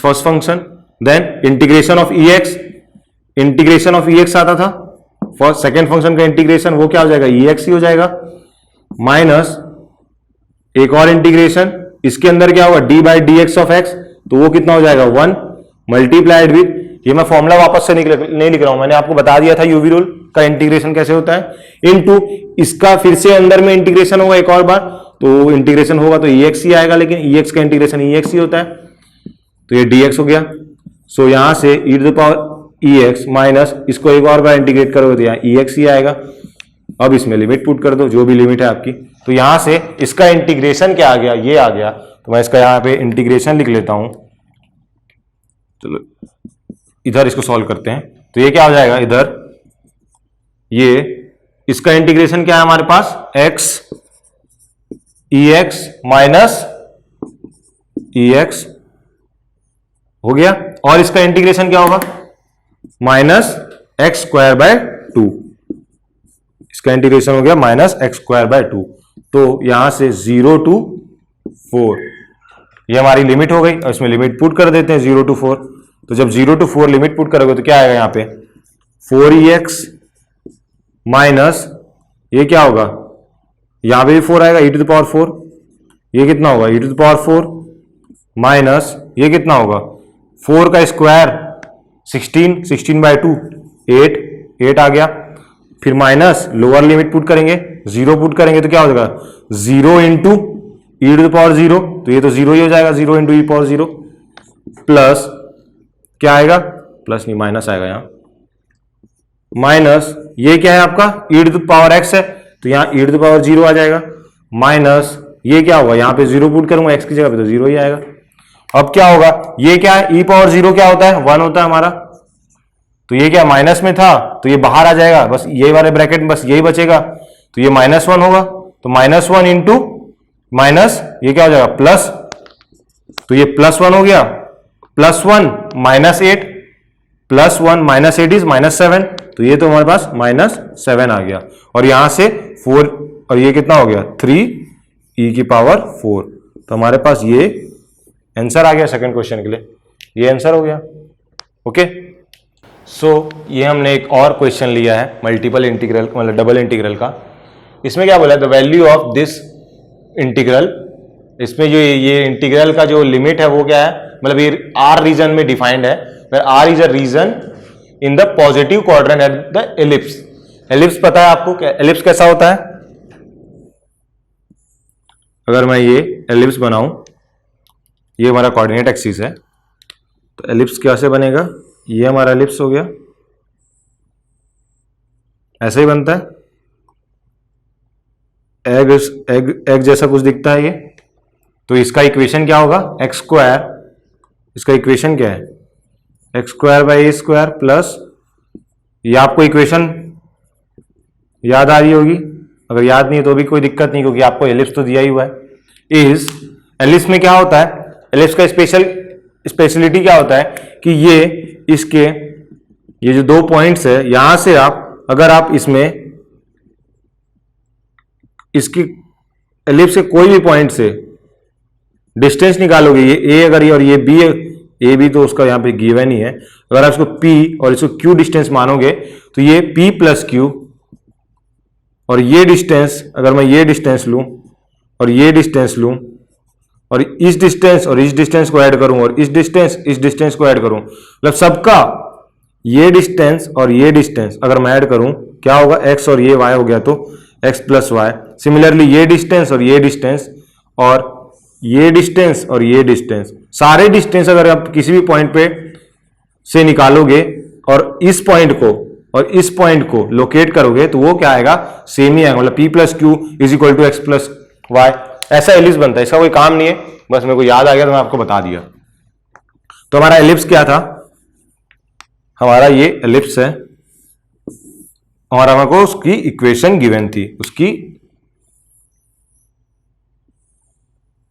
first function, then integration of E X, integration of E X आता था। फर्स्ट सेकेंड फंक्शन का इंटीग्रेशन वो क्या हो जाएगा, ई एक्स ही हो जाएगा, माइनस एक और इंटीग्रेशन, इसके अंदर क्या होगा, D by D x of x, तो वो कितना हो जाएगा 1 मल्टीप्लाइड विथ, ये मैं फॉर्मूला वापस से नहीं लिख रहा हूं, मैंने आपको बता दिया था यूवी रूल का इंटीग्रेशन कैसे होता है। इनटू इसका फिर से अंदर में इंटीग्रेशन होगा एक और बार, तो इंटीग्रेशन होगा तो ई एक्स ही आएगा, लेकिन ई एक्स का इंटीग्रेशन ई एक्स ही होता है, तो ये डी एक्स हो गया। सो यहां से e to the power e x minus इसको एक और बार इंटीग्रेट करोगे तो यहाँ ई एक्स ही आएगा। अब इसमें लिमिट पुट कर दो, जो भी लिमिट है आपकी। तो यहां से इसका इंटीग्रेशन क्या आ गया, ये आ गया। तो मैं इसका यहां पे इंटीग्रेशन लिख लेता हूं। चलो इधर इसको सॉल्व करते हैं। तो ये क्या हो जाएगा, इधर ये इसका इंटीग्रेशन क्या है हमारे पास, एक्स ई एक्स माइनस ई एक्स हो गया, और इसका इंटीग्रेशन क्या होगा, माइनस एक्स स्क्वायर बाय 2। इसका इंटीग्रेशन हो गया माइनस एक्स स्क्वायर बाय 2। तो यहां से 0 टू 4 ये हमारी लिमिट हो गई, और इसमें लिमिट पुट कर देते हैं 0 टू 4। तो जब 0 टू 4 लिमिट पुट करोगे तो क्या आएगा यहाँ पे 4ex माइनस ये क्या होगा, यहां पे भी 4 आएगा, e टू द पावर 4। ये कितना होगा, e to the power 4 minus ये कितना होगा, 4 का स्क्वायर 16 बाय 2 8 आ गया। फिर माइनस लोअर लिमिट पुट करेंगे, 0 पुट करेंगे तो क्या हो जाएगा 0 into E to the power 0, तो ये तो 0 ही हो जाएगा, 0 इंटू ई पावर 0 प्लस क्या आएगा, प्लस नहीं माइनस आएगा यहाँ, माइनस ये क्या है आपका e to the power x है, तो यहाँ e टू द पावर 0 आ जाएगा, माइनस ये क्या होगा, यहाँ पे 0 पुट करूंगा x की जगह पे तो 0 ही आएगा। अब क्या होगा, ये क्या है, e पावर 0 क्या होता है, 1 होता है हमारा, तो ये क्या माइनस में था तो ये बाहर आ जाएगा, बस ये वाले ब्रैकेट में बस यही बचेगा, तो ये -1 होगा, तो -1 इंटू माइनस ये क्या हो जाएगा प्लस, तो ये +1 हो गया, +1 -8, +1 -8 इज -7, तो ये तो हमारे पास -7 आ गया, और यहां से 4 और ये कितना हो गया 3e⁴, तो हमारे पास ये आंसर आ गया सेकंड क्वेश्चन के लिए, ये आंसर हो गया। ओके, सो ये हमने एक और क्वेश्चन लिया है मल्टीपल इंटीग्रल मतलब डबल इंटीग्रल का। इसमें क्या बोला है, the value of this integral, इसमें जो ये इंटीग्रल का जो लिमिट है वो क्या है, मतलब ये r रीजन में डिफाइंड है, where r is a region in the positive quadrant at the ellipse. Ellipse पता है आपको, क्या एलिप्स कैसा होता है, अगर मैं ये एलिप्स बनाऊं, ये हमारा कोऑर्डिनेट एक्सिस है, तो एलिप्स कैसे बनेगा, ये हमारा एलिप्स हो गया, ऐसे ही बनता है, एग जैसा कुछ दिखता है ये, तो इसका इक्वेशन क्या होगा x², इसका इक्वेशन क्या है x²/a² प्लस, ये आपको इक्वेशन याद आ रही होगी, अगर याद नहीं है तो भी कोई दिक्कत नहीं, क्योंकि आपको एलिप्स तो दिया ही हुआ है। इस एलिप्स में क्या होता है, एलिप्स का स्पेशलिटी क्या होता है कि ये इसके ये जो 2 पॉइंट्स है, यहां से आप अगर आप इसमें इसकी एलिप्स के कोई भी पॉइंट से डिस्टेंस निकालोगे, ये ए अगर ये और ये बी, ए बी तो उसका यहां पे गिवन ही है, अगर आप इसको पी और इसको क्यू डिस्टेंस मानोगे तो ये पी प्लस क्यू, और ये डिस्टेंस अगर मैं ये डिस्टेंस लूं और ये डिस्टेंस लूं और इस डिस्टेंस को ऐड करूं और इस डिस्टेंस को ऐड करूं, मतलब सबका ये डिस्टेंस और ये डिस्टेंस अगर मैं ऐड करूं क्या होगा, x और ये y हो गया तो x प्लस वाई। सिमिलरली ये डिस्टेंस और ये डिस्टेंस और ये डिस्टेंस और ये डिस्टेंस, सारे डिस्टेंस अगर आप किसी भी पॉइंट पे से निकालोगे और इस पॉइंट को लोकेट करोगे तो वो क्या आएगा, सेम ही आएगा, मतलब p plus Q is equal to x plus Y. ऐसा एलिप्स बनता है, इसका कोई काम नहीं है, बस मेरे को याद आ गया तो मैं आपको बता दिया। तो हमारा एलिप्स क्या था, हमारा ये एलिप्स है और हमको उसकी इक्वेशन गिवन थी, उसकी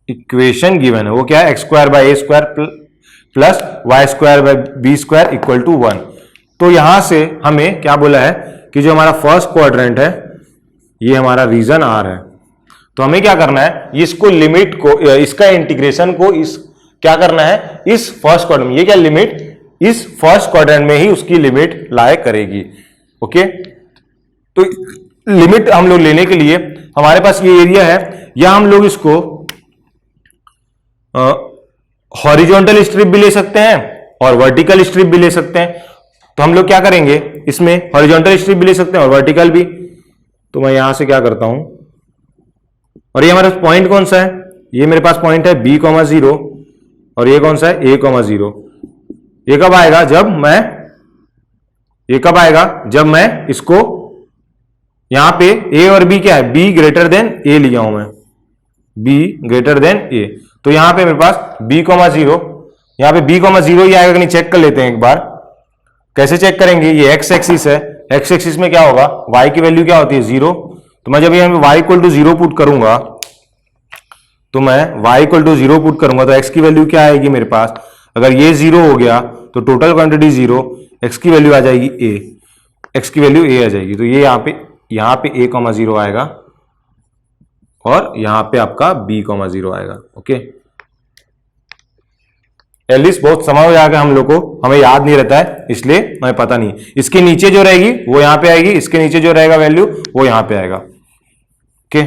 इक्वेशन गिवन है, वो क्या है x²/a² plus y²/b² equal to 1। तो यहां से हमें क्या बोला है कि जो हमारा फर्स्ट क्वाड्रेंट है ये हमारा रीजन R है, तो हमें क्या करना है, इसको लिमिट को, इसका इंटीग्रेशन को इस क्या करना है, इस फर्स्ट क्वाड्रेंट में, ये क्या लिमिट इस फर्स्ट क्वाड्रेंट में ही उसकी लिमिट लाए करेगी। ओके, तो लिमिट हम लोग लेने के लिए हमारे पास ये एरिया है, या हम लोग इसको हॉरिजॉन्टल स्ट्रिप भी ले सकते हैं और वर्टिकल स्ट्रिप भी ले सकते हैं। तो हम लोग क्या करेंगे, इसमें हॉरिजॉन्टल स्ट्रिप भी ले सकते हैं और वर्टिकल भी। तो मैं यहां से क्या करता हूं, और ये हमारा पॉइंट कौन सा है, ये मेरे पास पॉइंट है b,0 और ये कौन सा है a,0। ये कब आएगा, जब मैं इसको यहां पे a और b क्या है, b ग्रेटर देन a लिया हूं मैं, b ग्रेटर देन a, तो यहां पे मेरे पास b,0, यहां पे b,0 ही आएगा कि नहीं चेक कर लेते हैं एक बार। कैसे चेक करेंगे, ये x एक्सिस है, x एक्सिस में क्या होगा, y की वैल्यू क्या होती है 0, तो मैं जब यहाँ पे y इक्वल टू 0 पुट करूंगा तो x की वैल्यू क्या आएगी मेरे पास, अगर ये 0 हो गया तो टोटल क्वांटिटी 0, x की वैल्यू आ जाएगी a, x की वैल्यू a आ जाएगी, तो ये यहाँ पे a,0 आएगा और यहाँ पे आपका b,0 आएगा। ओके, एलिप्स बहुत समय हो जाएगा हम लोग को, हमें याद नहीं रहता है इसलिए हमें पता नहीं, इसके नीचे जो रहेगी वो यहाँ पे आएगी, इसके नीचे जो रहेगा वैल्यू वो यहाँ पे आएगा। ओके,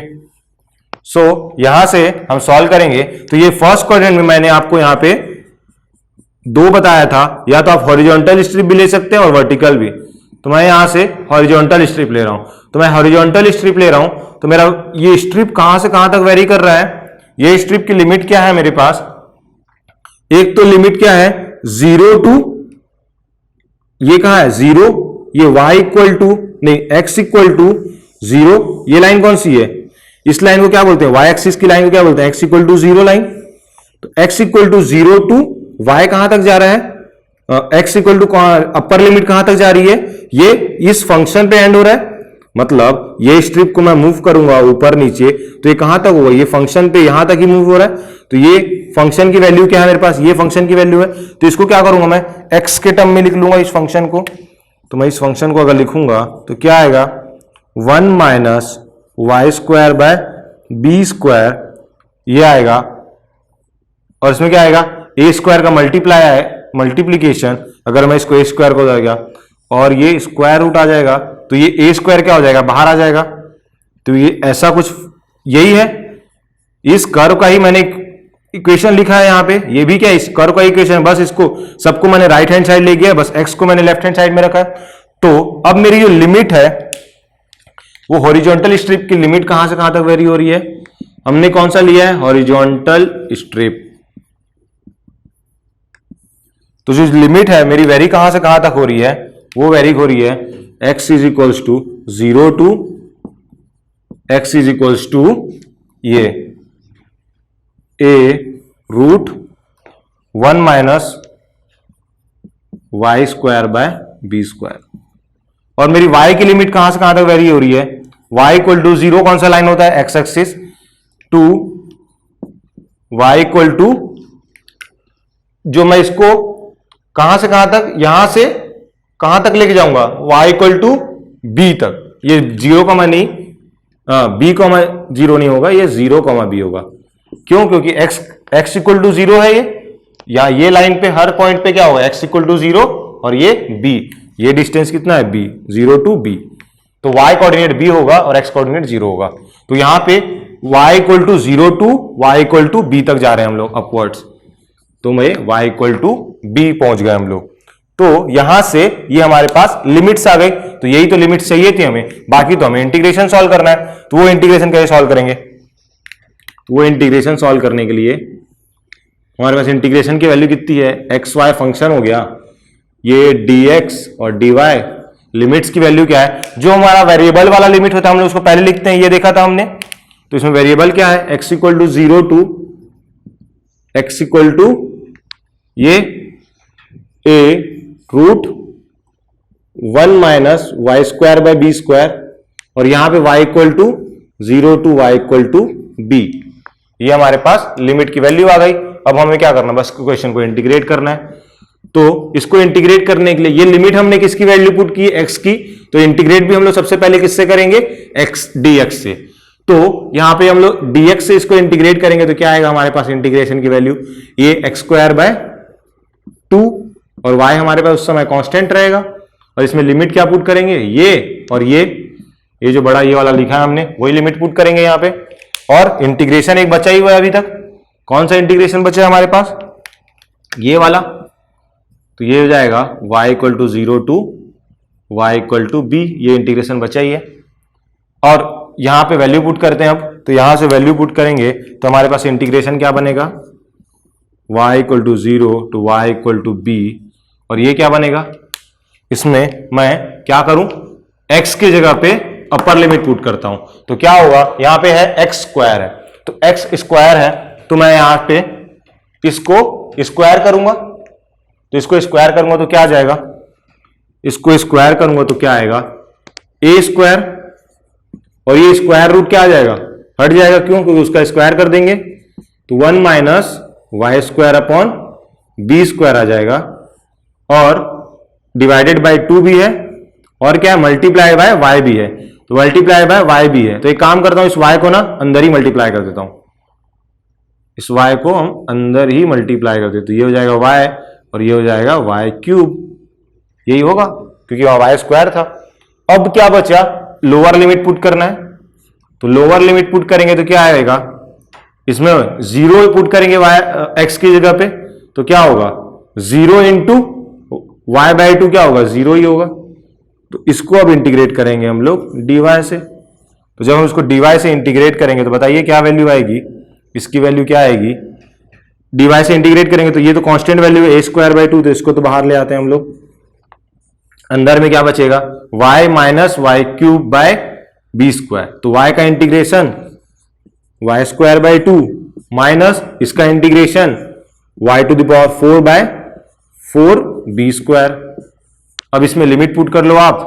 सो यहां से हम सॉल्व करेंगे। तो ये फर्स्ट क्वाड्रेंट में मैंने आपको यहाँ पे 2 बताया था, या तो आप हॉरिजॉन्टल स्ट्रिप भी ले सकते हैं और वर्टिकल भी, तो मैं यहां से हॉरिजॉन्टल स्ट्रिप ले रहा हूं। तो मैं हॉरिजॉन्टल स्ट्रिप ले रहा हूं तो मेरा ये स्ट्रिप कहां से कहां तक वेरी कर रहा है, ये स्ट्रिप की लिमिट क्या है मेरे पास, एक तो लिमिट क्या है 0 टू, ये कहां है 0, ये y इक्वल टू नहीं x इक्वल टू 0, ये लाइन कौन सी है, इस लाइन को क्या बोलते हैं, y एक्सिस की लाइन को क्या बोलते हैं, x इक्वल टू 0 लाइन। तो x equal to 0 to y कहां तक जा रहा है, x equal to upper limit कहां तक जा रही है, ये इस फंक्शन पे एंड हो रहा है। मतलब ये स्ट्रिप को मैं मूव करूंगा ऊपर नीचे तो ये कहां तक होगा, ये फंक्शन पे यहां तक ही मूव हो रहा है। तो ये फंक्शन की वैल्यू क्या है मेरे पास, ये फंक्शन की वैल्यू है। तो इसको क्या करूंगा मैं x के टर्म में लिख लूंगा इस फंक्शन को। तो मैं इस फंक्शन को अगर लिखूंगा तो क्या आएगा 1 minus Y square by B square, ये आएगा। और इसमें क्या आएगा, ए स्क्वायर का मल्टीप्लाई है, मल्टीप्लीकेशन, अगर मैं इसको ए स्क्वायर को जाएगा और ये स्क्वायर रूट आ जाएगा तो ये ए स्क्वायर क्या हो जाएगा, बाहर आ जाएगा। तो ये ऐसा कुछ यही है, इस कर्व का ही मैंने इक्वेशन लिखा है यहाँ पे। ये भी क्या इस कर्व का इक्वेशन, बस इसको सबको मैंने राइट हैंड साइड ले गया, बस एक्स को मैंने लेफ्ट हैंड साइड में रखा है। तो अब मेरी जो लिमिट है वो हॉरिजॉन्टल स्ट्रिप की लिमिट कहां से कहां तक वेरी हो रही है, हमने कौन सा लिया है, हॉरिजॉन्टल स्ट्रिप। तो जो लिमिट है मेरी वेरी कहां से कहां तक हो रही है, वो वेरी हो रही है x is equals to 0 to x is equals to ये a root 1 minus Y square by B square. और मेरी y की लिमिट कहां से कहां तक वेरी हो रही है, y इक्वल टू 0 कौन सा लाइन होता है, x axis, to y equal to, जो मैं इसको कहां से कहां तक, यहां से कहां तक लेके जाऊंगा, y इक्वल टू बी तक। ये 0, नहीं b, 0 नहीं होगा, ये 0, b होगा। क्यों, क्योंकि x इक्वल टू 0 है ये, या ये लाइन पे हर पॉइंट पे क्या होगा, x इक्वल टू 0 और ये b, ये डिस्टेंस कितना है b, 0 टू b। तो y कोऑर्डिनेट b होगा और x कोऑर्डिनेट 0 होगा। तो यहां पे y equal to 0 to y equal to b तक जा रहे हैं हम लोग अपवर्ड्स। तो मैं y इक्वल टू b पहुंच गए हम लोग। तो यहां से ये हमारे पास लिमिट्स आ गई। तो यही तो लिमिट्स चाहिए थी हमें, बाकी तो हमें इंटीग्रेशन सॉल्व करना है। तो वो इंटीग्रेशन कैसे सॉल्व करेंगे, वो इंटीग्रेशन सॉल्व करने के लिए हमारे पास इंटीग्रेशन की वैल्यू कितनी है, एक्स वाई फंक्शन हो गया, ये dx और dy लिमिट्स की वैल्यू क्या है, जो हमारा वेरिएबल वाला लिमिट होता है हम लोग उसको पहले लिखते हैं, ये देखा था हमने। तो इसमें वेरिएबल क्या है, x equal to 0 to x equal to ये a root 1 minus Y square by B square, और यहां पे y equal to 0 to y equal to b। ये हमारे पास लिमिट की वैल्यू आ गई। अब हमें क्या करना, बस क्वेश्चन को इंटीग्रेट करना है। तो इसको इंटीग्रेट करने के लिए ये लिमिट हमने किसकी वैल्यू पुट की, x की। तो इंटीग्रेट भी हम लोग सबसे पहले किससे करेंगे, x dx से। तो यहां पे हम लोग dx से इसको इंटीग्रेट करेंगे तो क्या आएगा हमारे पास इंटीग्रेशन की वैल्यू, ये x स्क्वायर बाय 2 और y हमारे पास उस समय कांस्टेंट रहेगा। और इसमें लिमिट क्या पुट करेंगे, ये और ये जो बड़ा ये वाला लिखा है हमने वही लिमिट पुट करेंगे यहाँ पे। और इंटीग्रेशन एक बचा ही हुआ है अभी तक, कौन सा इंटीग्रेशन बचा है हमारे पास, ये वाला। तो ये हो जाएगा y equal to 0 to y equal to b, ये इंटीग्रेशन बचा ही है। और यहां पे वैल्यू पुट करते हैं अब, तो यहां से वैल्यू पुट करेंगे तो हमारे पास इंटीग्रेशन क्या बनेगा, y equal to 0 to y equal to b। और ये क्या बनेगा, इसमें मैं क्या करूं, x की जगह पे अपर लिमिट पुट करता हूं। तो क्या होगा, यहां पे है x स्क्वायर है, तो x स्क्वायर है, तो मैं यहां पे इसको स्क्वायर करूंगा। तो इसको स्क्वायर करूंगा तो क्या आ जाएगा, इसको स्क्वायर करूंगा तो क्या आएगा, a स्क्वायर, और ये स्क्वायर रूट क्या आ जाएगा, हट जाएगा। क्यों, क्योंकि उसका स्क्वायर कर देंगे तो 1 minus Y square upon b square आ जाएगा। और डिवाइडेड बाय 2 भी है, और क्या है, मल्टीप्लाई बाय वाई भी है। तो मल्टीप्लाई बाय वाई भी है। तो एक काम करता हूं, इस वाई को ना अंदर ही मल्टीप्लाई कर देता हूं, इस वाई को हम अंदर ही मल्टीप्लाई कर देते। तो ये हो जाएगा वाई और ये हो जाएगा वाई क्यूब, यही होगा क्योंकि वहां वाई स्क्वायर था। अब क्या बचा, लोअर लिमिट पुट करना है। तो लोअर लिमिट पुट करेंगे तो क्या आएगा, इसमें 0 पुट करेंगे वाई एक्स की जगह पे, तो क्या होगा 0 इंटू वाई बाई 2 क्या होगा, 0 ही होगा। तो इसको अब इंटीग्रेट करेंगे हम लोग dy से। तो जब हम इसको dy से इंटीग्रेट करेंगे तो बताइए क्या वैल्यू आएगी, इसकी वैल्यू क्या आएगी, dy से इंटीग्रेट करेंगे तो ये तो कांस्टेंट वैल्यू है a स्क्वायर बाय 2, तो इसको तो बाहर ले आते हैं हम लोग। अंदर में क्या बचेगा, y minus y cube by B square. तो y का integration y square by 2 minus इसका integration y to the power 4 by 4 b square. अब इसमें लिमिट पुट कर लो आप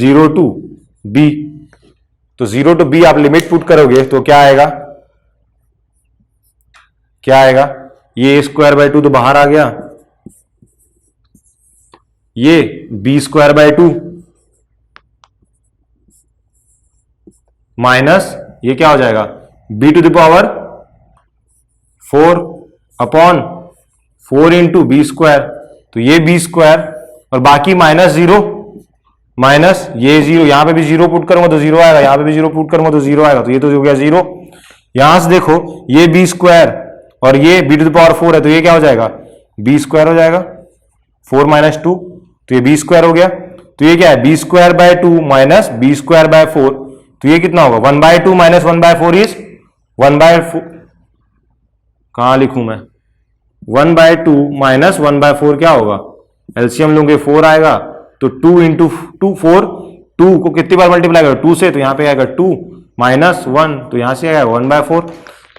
0 टू b। तो 0 टू b आप लिमिट पुट करोगे तो क्या आएगा, क्या आएगा, ये स्क्वायर बाय 2 तो बाहर आ गया, ये बी स्क्वायर बाय 2 माइनस ये क्या हो जाएगा, b to the power 4 upon 4 into b square. तो ये बी स्क्वायर और बाकी माइनस 0 माइनस ये 0, यहां पे भी 0 पुट करूंगा तो 0 आएगा, यहां पे भी 0 पुट करूंगा तो 0 आएगा। तो ये तो हो गया 0। यहां से देखो ये बी स्क्वायर और ये बी टू द पावर 4 है, तो ये क्या हो जाएगा, बी स्क्वायर हो जाएगा 4 माइनस 2, तो ये बी स्क्वायर हो गया। तो ये क्या है, b square by 2 minus b square by 4। तो ये कितना होगा, 1 by 2 minus 1 by 4 is 1 by 4। कहां लिखूं मैं, 1 बाय 2 माइनस 1 बाय 4 क्या होगा, एलसीएम लूंगे 4 आएगा। तो 2 इंटू 2 4, 2 को कितनी बार मल्टीप्लाई करो 2 से, तो यहां पे आएगा 2 माइनस 1, तो यहां से आएगा 1 बाय 4।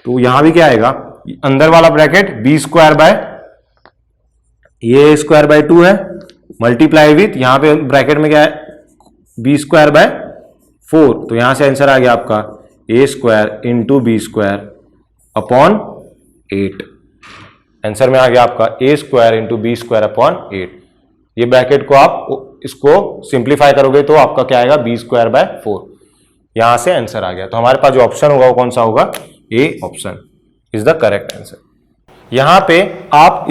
तो यहां भी क्या आएगा, अंदर वाला ब्रैकेट बी स्क्वायर बाय ये स्क्वायर बाय 2 है मल्टीप्लाई विथ यहां पे ब्रैकेट में क्या है, बी स्क्वायर बाय 4। तो यहां से आंसर आ गया आपका a square into b square upon 8। Answer में आ गया आपका a square into b square upon 8। ये ब्रैकेट को आप इसको सिंप्लीफाई करोगे तो आपका क्या आएगा, बी स्क्वायर बाय 4। यहां से आंसर आ गया। तो हमारे पास जो ऑप्शन होगा वो कौन सा होगा, A option is the correct answer. यहां पे आप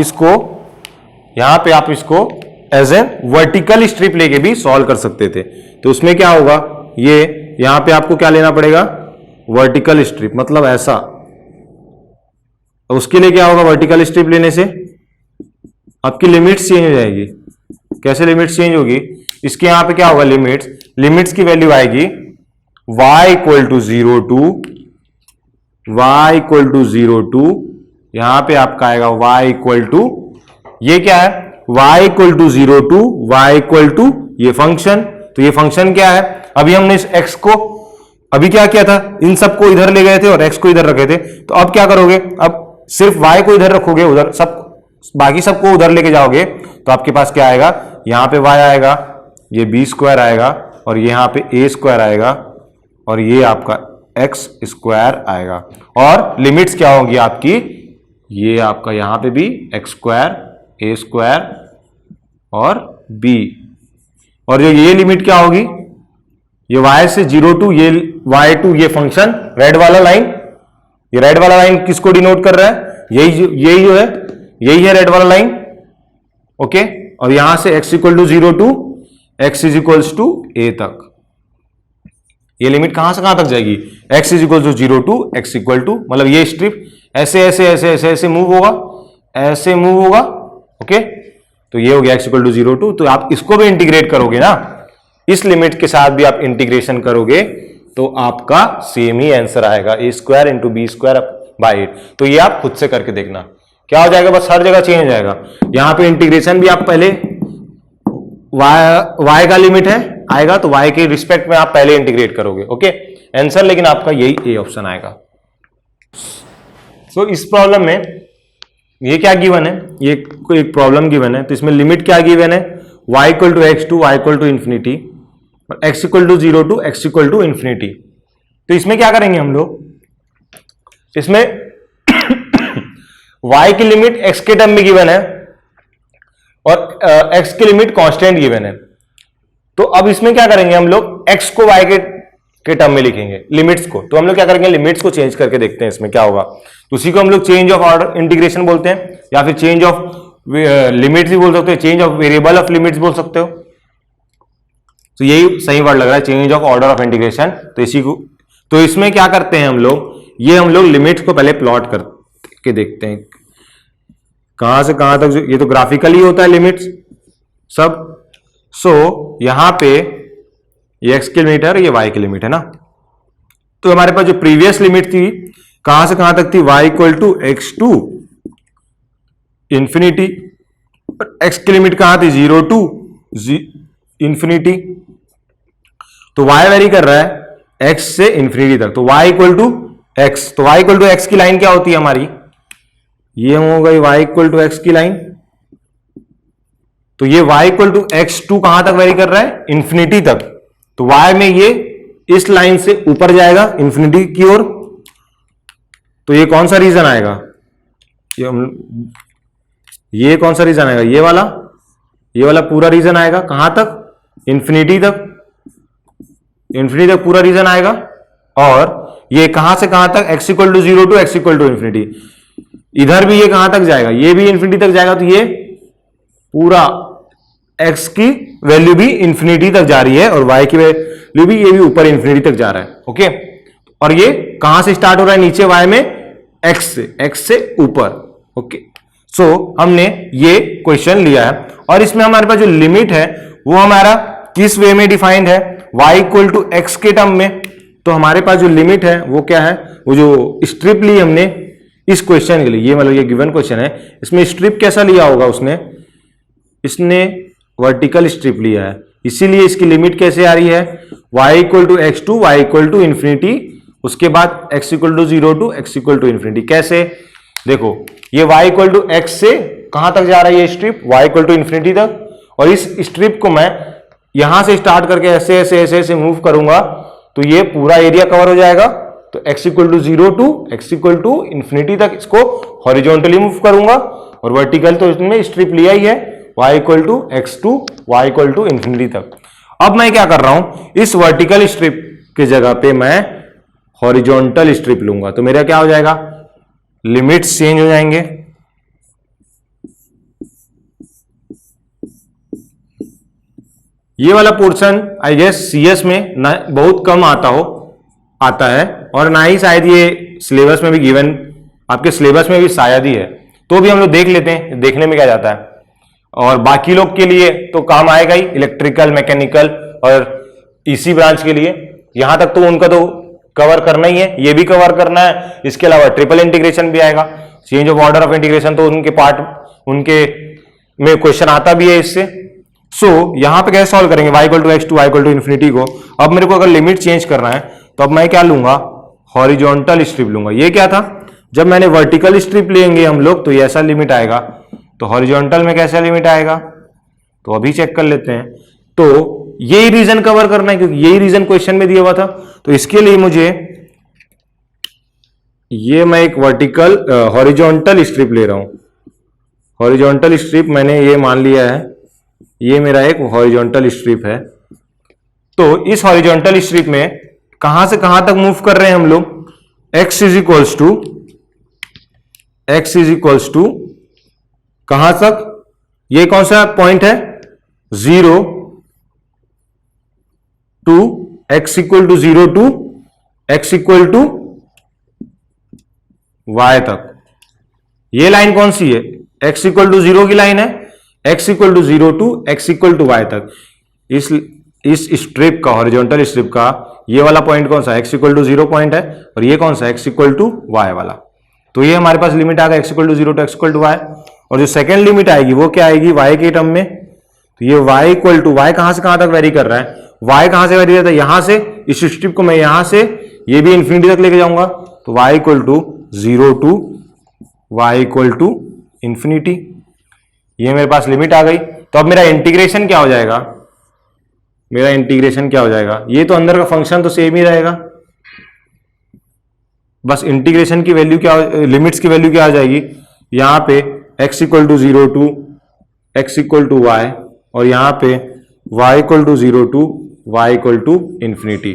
इसको एज ए वर्टिकल स्ट्रिप लेके भी सॉल्व कर सकते थे। तो उसमें क्या होगा, ये यहां पे आपको क्या लेना पड़ेगा, वर्टिकल स्ट्रिप, मतलब ऐसा। उसके लिए क्या होगा, वर्टिकल स्ट्रिप लेने से आपकी लिमिट्स चेंज हो जाएगी। कैसे लिमिट्स चेंज होगी, इसके यहां पे क्या होगा, लिमिट्स की वैल्यू आएगी y equal to 0 to y equal to 0 to, यहां पे आपका आएगा y इक्वल टू, ये क्या है, y equal to 0 to y equal to ये फंक्शन। तो ये फंक्शन क्या है, अभी हमने इस x को अभी क्या किया था, इन सबको इधर ले गए थे और x को इधर रखे थे। तो अब क्या करोगे, अब सिर्फ y को इधर रखोगे, उधर सब बाकी सबको उधर लेके जाओगे, तो आपके पास क्या आएगा, यहां पे y आएगा, ये बी स्क्वायर आएगा और यहां पे ए स्क्वायर आएगा और ये आपका एक्स स्क्वायर आएगा। और लिमिट्स क्या होगी आपकी, ये आपका यहां पे भी एक्स स्क्वायर, ए स्क्वायर और बी, और ये लिमिट क्या होगी, ये y से 0 टू ये y टू ये फंक्शन, रेड वाला लाइन, ये रेड वाला लाइन किसको डिनोट कर रहा है, यही जो है, यही है रेड वाला लाइन, ओके। और यहां से x equal to 0 to x is equals to a तक, ये लिमिट कहां से कहां तक जाएगी, x is equal to 0 to x equal to, मतलब ये स्ट्रिप ऐसे ऐसे ऐसे ऐसे ऐसे मूव होगा, ऐसे मूव होगा, ओके। तो ये हो गया x इक्वल टू 0 टू। तो आप इसको भी इंटीग्रेट करोगे ना, इस लिमिट के साथ भी आप इंटीग्रेशन करोगे तो आपका सेम ही आंसर आएगा, ए square into b square by 8। तो ये आप खुद से करके देखना क्या हो जाएगा, बस हर जगह चेंज हो जाएगा। यहां पे इंटीग्रेशन भी आप पहले y का लिमिट है आएगा, तो y के रिस्पेक्ट में आप पहले इंटीग्रेट करोगे, ओके। आंसर लेकिन आपका यही ए ऑप्शन आएगा। तो इस प्रॉब्लम में ये क्या गिवन है, ये कोई एक प्रॉब्लम गिवन है, तो इसमें लिमिट क्या गिवन है, y equal to x to y equal to infinity, x equal to 0 to x equal to infinity. तो इसमें क्या करेंगे हम लोग, इसमें y की लिमिट x के टर्म में गिवन है और x की लिमिट कांस्टेंट गिवन है। तो अब इसमें क्या करेंगे हम लोग, x को y के टर्म में लिखेंगे, लिमिट्स को। तो हम लोग क्या करेंगे, लिमिट्स को चेंज करके देखते हैं इसमें क्या होगा। तो उसी को हम लोग चेंज ऑफ ऑर्डर इंटीग्रेशन बोलते हैं, या फिर चेंज ऑफ लिमिट्स भी बोल सकते हो, change of variable of limits बोल सकते हो। तो यही सही वर्ड लग रहा है, change of order of integration. तो इसी को, तो इसमें क्या करते हैं हम लोग, ये हम लोग लिमिट्स को पहले प्लॉट करके देखते हैं कहां से कहां तक, ये तो ग्राफिकली होता है लिमिट्स सब। सो यहां पे ये x की लिमिट है और ये y की लिमिट है ना। तो हमारे पास जो प्रीवियस लिमिट थी कहां से कहां तक थी, y equal to x to infinity, x की लिमिट कहां थी, 0 टू इंफिनिटी, तो y वेरी कर रहा है x से इंफिनिटी तक, तो y इक्वल टू एक्स, तो y इक्वल टू एक्स की लाइन क्या होती है हमारी, ये हो गई y इक्वल टू एक्स की लाइन। तो ये y equal to x to कहां तक वेरी कर रहा है, इंफिनिटी तक, तो y में ये इस लाइन से ऊपर जाएगा इंफिनिटी की ओर, तो ये कौन सा रीजन आएगा, ये कौन सा रीजन आएगा, ये वाला पूरा रीजन आएगा कहां तक, इंफिनिटी तक, इंफिनिटी तक पूरा रीजन आएगा। और ये कहां से कहां तक, x equal to 0 to x equal to infinity, इधर भी ये कहां तक जाएगा, ये भी इंफिनिटी तक जाएगा, तो ये पूरा x की वैल्यू भी इंफिनिटी तक जा रही है और y की वैल्यू भी, ये भी ऊपर इंफिनिटी तक जा रहा है। ओके, और ये कहां से स्टार्ट हो रहा है, नीचे y में x से ऊपर। ओके, सो हमने ये क्वेश्चन लिया है और इसमें हमारे पास जो लिमिट है वो हमारा किस वे में डिफाइंड है, y इक्वल टू एक्स के टर्म में। तो हमारे पास जो लिमिट है वो क्या है, वो जो स्ट्रिप ली हमने इस क्वेश्चन के लिए, ये मतलब ये गिवन क्वेश्चन है, इसमें स्ट्रिप कैसा लिया होगा इसने वर्टिकल स्ट्रिप लिया है, इसीलिए इसकी लिमिट कैसे आ रही है, y equal to x to y equal to infinity, उसके बाद x equal to 0 to x equal to infinity. कैसे, देखो ये y इक्वल टू एक्स से कहां तक जा रहा है ये strip, y equal to infinity तक, और इस स्ट्रिप को मैं यहां से स्टार्ट करके ऐसे ऐसे ऐसे ऐसे मूव करूंगा तो ये पूरा एरिया कवर हो जाएगा। तो x equal to 0 to x equal to infinity तक इसको हॉरिजॉन्टली मूव करूंगा, और वर्टिकल तो इसमें स्ट्रिप लिया ही है, y equal to x to y equal to infinity तक। अब मैं क्या कर रहा हूं, इस वर्टिकल स्ट्रिप की जगह पे मैं हॉरिजॉन्टल स्ट्रिप लूंगा, तो मेरा क्या हो जाएगा, लिमिट्स चेंज हो जाएंगे। ये वाला पोर्शन आई गेस सीएस में ना बहुत कम आता है और ना ही शायद ये सिलेबस में भी गिवन, आपके सिलेबस में भी शायद ही है, तो भी हम लोग देख लेते हैं, देखने में क्या जाता है। और बाकी लोग के लिए तो काम आएगा ही, इलेक्ट्रिकल, मैकेनिकल और ईसी ब्रांच के लिए, यहां तक तो उनका तो कवर करना ही है, ये भी कवर करना है। इसके अलावा ट्रिपल इंटीग्रेशन भी आएगा, change of order of integration तो उनके पार्ट, उनके में क्वेश्चन आता भी है इससे। सो यहां पे कैसे सॉल्व करेंगे, y equal to x to y equal to infinity को। अब मेरे को अगर लिमिट चेंज करना है तो अब मैं क्या लूंगा, हॉरिजॉन्टल स्ट्रिप लूंगा। ये क्या था, जब मैंने वर्टिकल स्ट्रिप लेंगे हम लोग तो ये ऐसा लिमिट आएगा, तो हॉरिजॉन्टल में कैसा लिमिट आएगा, तो अभी चेक कर लेते हैं। तो यही रीजन कवर करना है क्योंकि यही रीजन क्वेश्चन में दिया हुआ था, तो इसके लिए मुझे ये मैं एक वर्टिकल हॉरिजॉन्टल स्ट्रिप ले रहा हूं। हॉरिजॉन्टल स्ट्रिप मैंने ये मान लिया है, ये मेरा एक हॉरिजॉन्टल स्ट्रिप है। तो इस हॉरिजॉन्टल स्ट्रिप में कहां से कहां तक मूव कर रहे हैं हम लोग, x इज इक्वल्स टू कहां तक, ये कौन सा पॉइंट है, 0 to x equal to 0 to x equal to y तक। ये लाइन कौन सी है, x इक्वल टू 0 की लाइन है, x equal to 0 to x equal to y तक। इस स्ट्रिप का, हॉरिजॉन्टल स्ट्रिप का ये वाला पॉइंट कौन सा, x इक्वल टू 0 पॉइंट है, और ये कौन सा, x इक्वल टू y वाला। तो ये हमारे पास लिमिट आ गया x equal to 0 to x equal to y। और जो सेकेंड लिमिट आएगी वो क्या आएगी, y के टर्म में। तो ये y इक्वल टू, y कहां से कहां तक वेरी कर रहा है, y कहां से वेरी करता है, यहां से, इस स्ट्रिप को मैं यहां से ये भी इंफिनिटी तक लेके जाऊंगा, तो y equal to 0 to y equal to infinity. ये मेरे पास लिमिट आ गई। तो अब मेरा इंटीग्रेशन क्या हो जाएगा, मेरा इंटीग्रेशन क्या हो जाएगा, ये तो अंदर का फंक्शन तो सेम ही रहेगा, बस इंटीग्रेशन की वैल्यू क्या, लिमिट्स की वैल्यू क्या आ जाएगी, यहां पे x equal to 0 to x equal to y, और यहां पे y equal to 0 to y equal to infinity.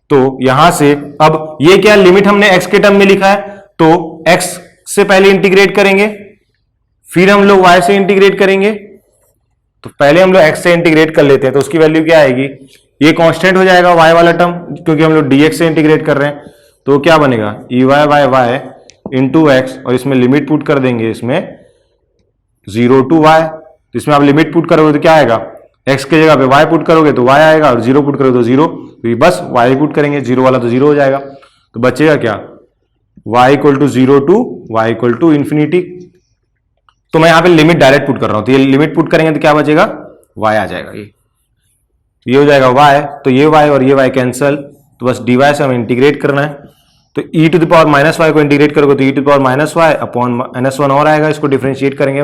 तो यहां से अब ये क्या लिमिट हमने x के टर्म में लिखा है, तो x से पहले इंटीग्रेट करेंगे, फिर हम लोग y से इंटीग्रेट करेंगे। तो पहले हम लोग x से इंटीग्रेट कर लेते हैं, तो उसकी वैल्यू क्या आएगी, ये कांस्टेंट हो जाएगा y वाला टर्म, क्योंकि हम लोग dx से इंटीग्रेट कर रहे हैं। तो क्या बनेगा, e y by y into x, और इसमें लिमिट पुट कर देंगे, इसमें 0 टू y। तो इसमें आप लिमिट पुट करोगे तो क्या आएगा, x की जगह पे y पुट करोगे तो y आएगा, और 0 पुट करोगे तो 0, तो ये बस y पुट करेंगे, 0 वाला तो 0 हो जाएगा। तो बचेगा क्या, y equal to 0 to y equal to infinity. तो मैं यहां पे लिमिट डायरेक्ट पुट कर रहा हूं, तो ये लिमिट पुट करेंगे तो क्या बचेगा, y आ जाएगा। तो ये हो जाएगा y, तो ये y और ये y कैंसल, तो बस dy से हमें इंटीग्रेट करना है। तो e to the power minus y को इंटीग्रेट करोगे तो e to the power minus y upon -1 और आएगा, इसको डिफरेंशिएट करेंगे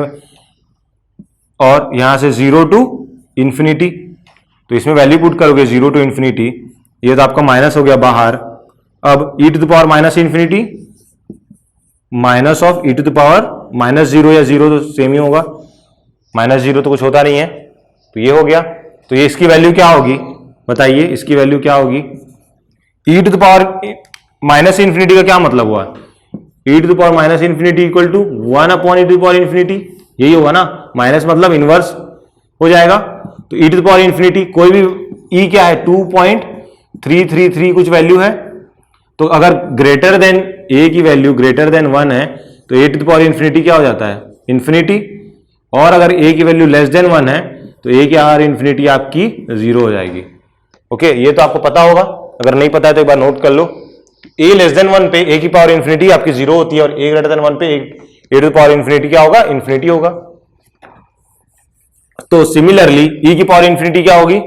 और यहां से 0 टू इंफिनिटी, तो इसमें वैल्यू पुट करोगे 0 टू इंफिनिटी, ये तो आपका माइनस हो गया बाहर। अब e to the power minus infinity minus of e to the power -0 या 0 तो सेम ही होगा, -0 तो कुछ होता नहीं है, तो ये हो गया। तो ये इसकी वैल्यू क्या होगी बताइए, इसकी वैल्यू क्या होगी? e to the power minus infinity का क्या मतलब हुआ? e to the power minus infinity equal to 1 upon e to the power infinity, यही होगा ना, माइनस मतलब इनवर्स हो जाएगा। तो e to the power infinity कोई भी e क्या है 2.333 कुछ वैल्यू है, तो अगर ग्रेटर देन a की वैल्यू ग्रेटर देन 1 है तो a to the power infinity क्या हो जाता है? इंफिनिटी। और अगर a की वैल्यू लेस देन 1 है तो a की आर इंफिनिटी आपकी 0 हो जाएगी। ओके, ये तो आपको पता होगा, अगर नहीं पता है तो एक बार नोट कर लो। a लेस देन 1 पे a की पावर इंफिनिटी आपकी 0 होती है और a ग्रेटर देन 1 पे a to the power infinity क्या होगा? इंफिनिटी होगा। तो सिमिलरली e की पावर इंफिनिटी क्या होगी?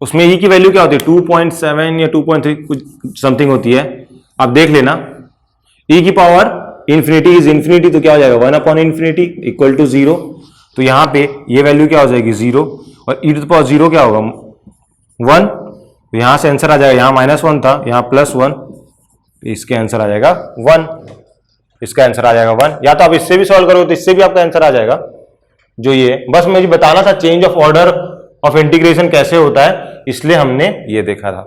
उसमें e की वैल्यू क्या होती है? 2.7 या 2.3 कुछ समथिंग होती है, आप देख लेना। e की पावर इंफिनिटी इज इंफिनिटी, तो क्या हो जाएगा? 1 अपॉन इंफिनिटी इक्वल टू 0। तो यहां पे ये वैल्यू क्या हो जाएगी? 0, और e टू द पावर 0 क्या होगा? 1। तो यहां से आंसर आ जाएगा, यहां -1 था, यहां +1, इसके आंसर आ जाएगा 1, इसका आंसर आ जाएगा 1। या तो आप इससे भी सॉल्व करोगे तो इससे भी आपका आंसर आ जाएगा। जो ये बस मुझे बताना था change of order of integration कैसे होता है, इसलिए हमने ये देखा था।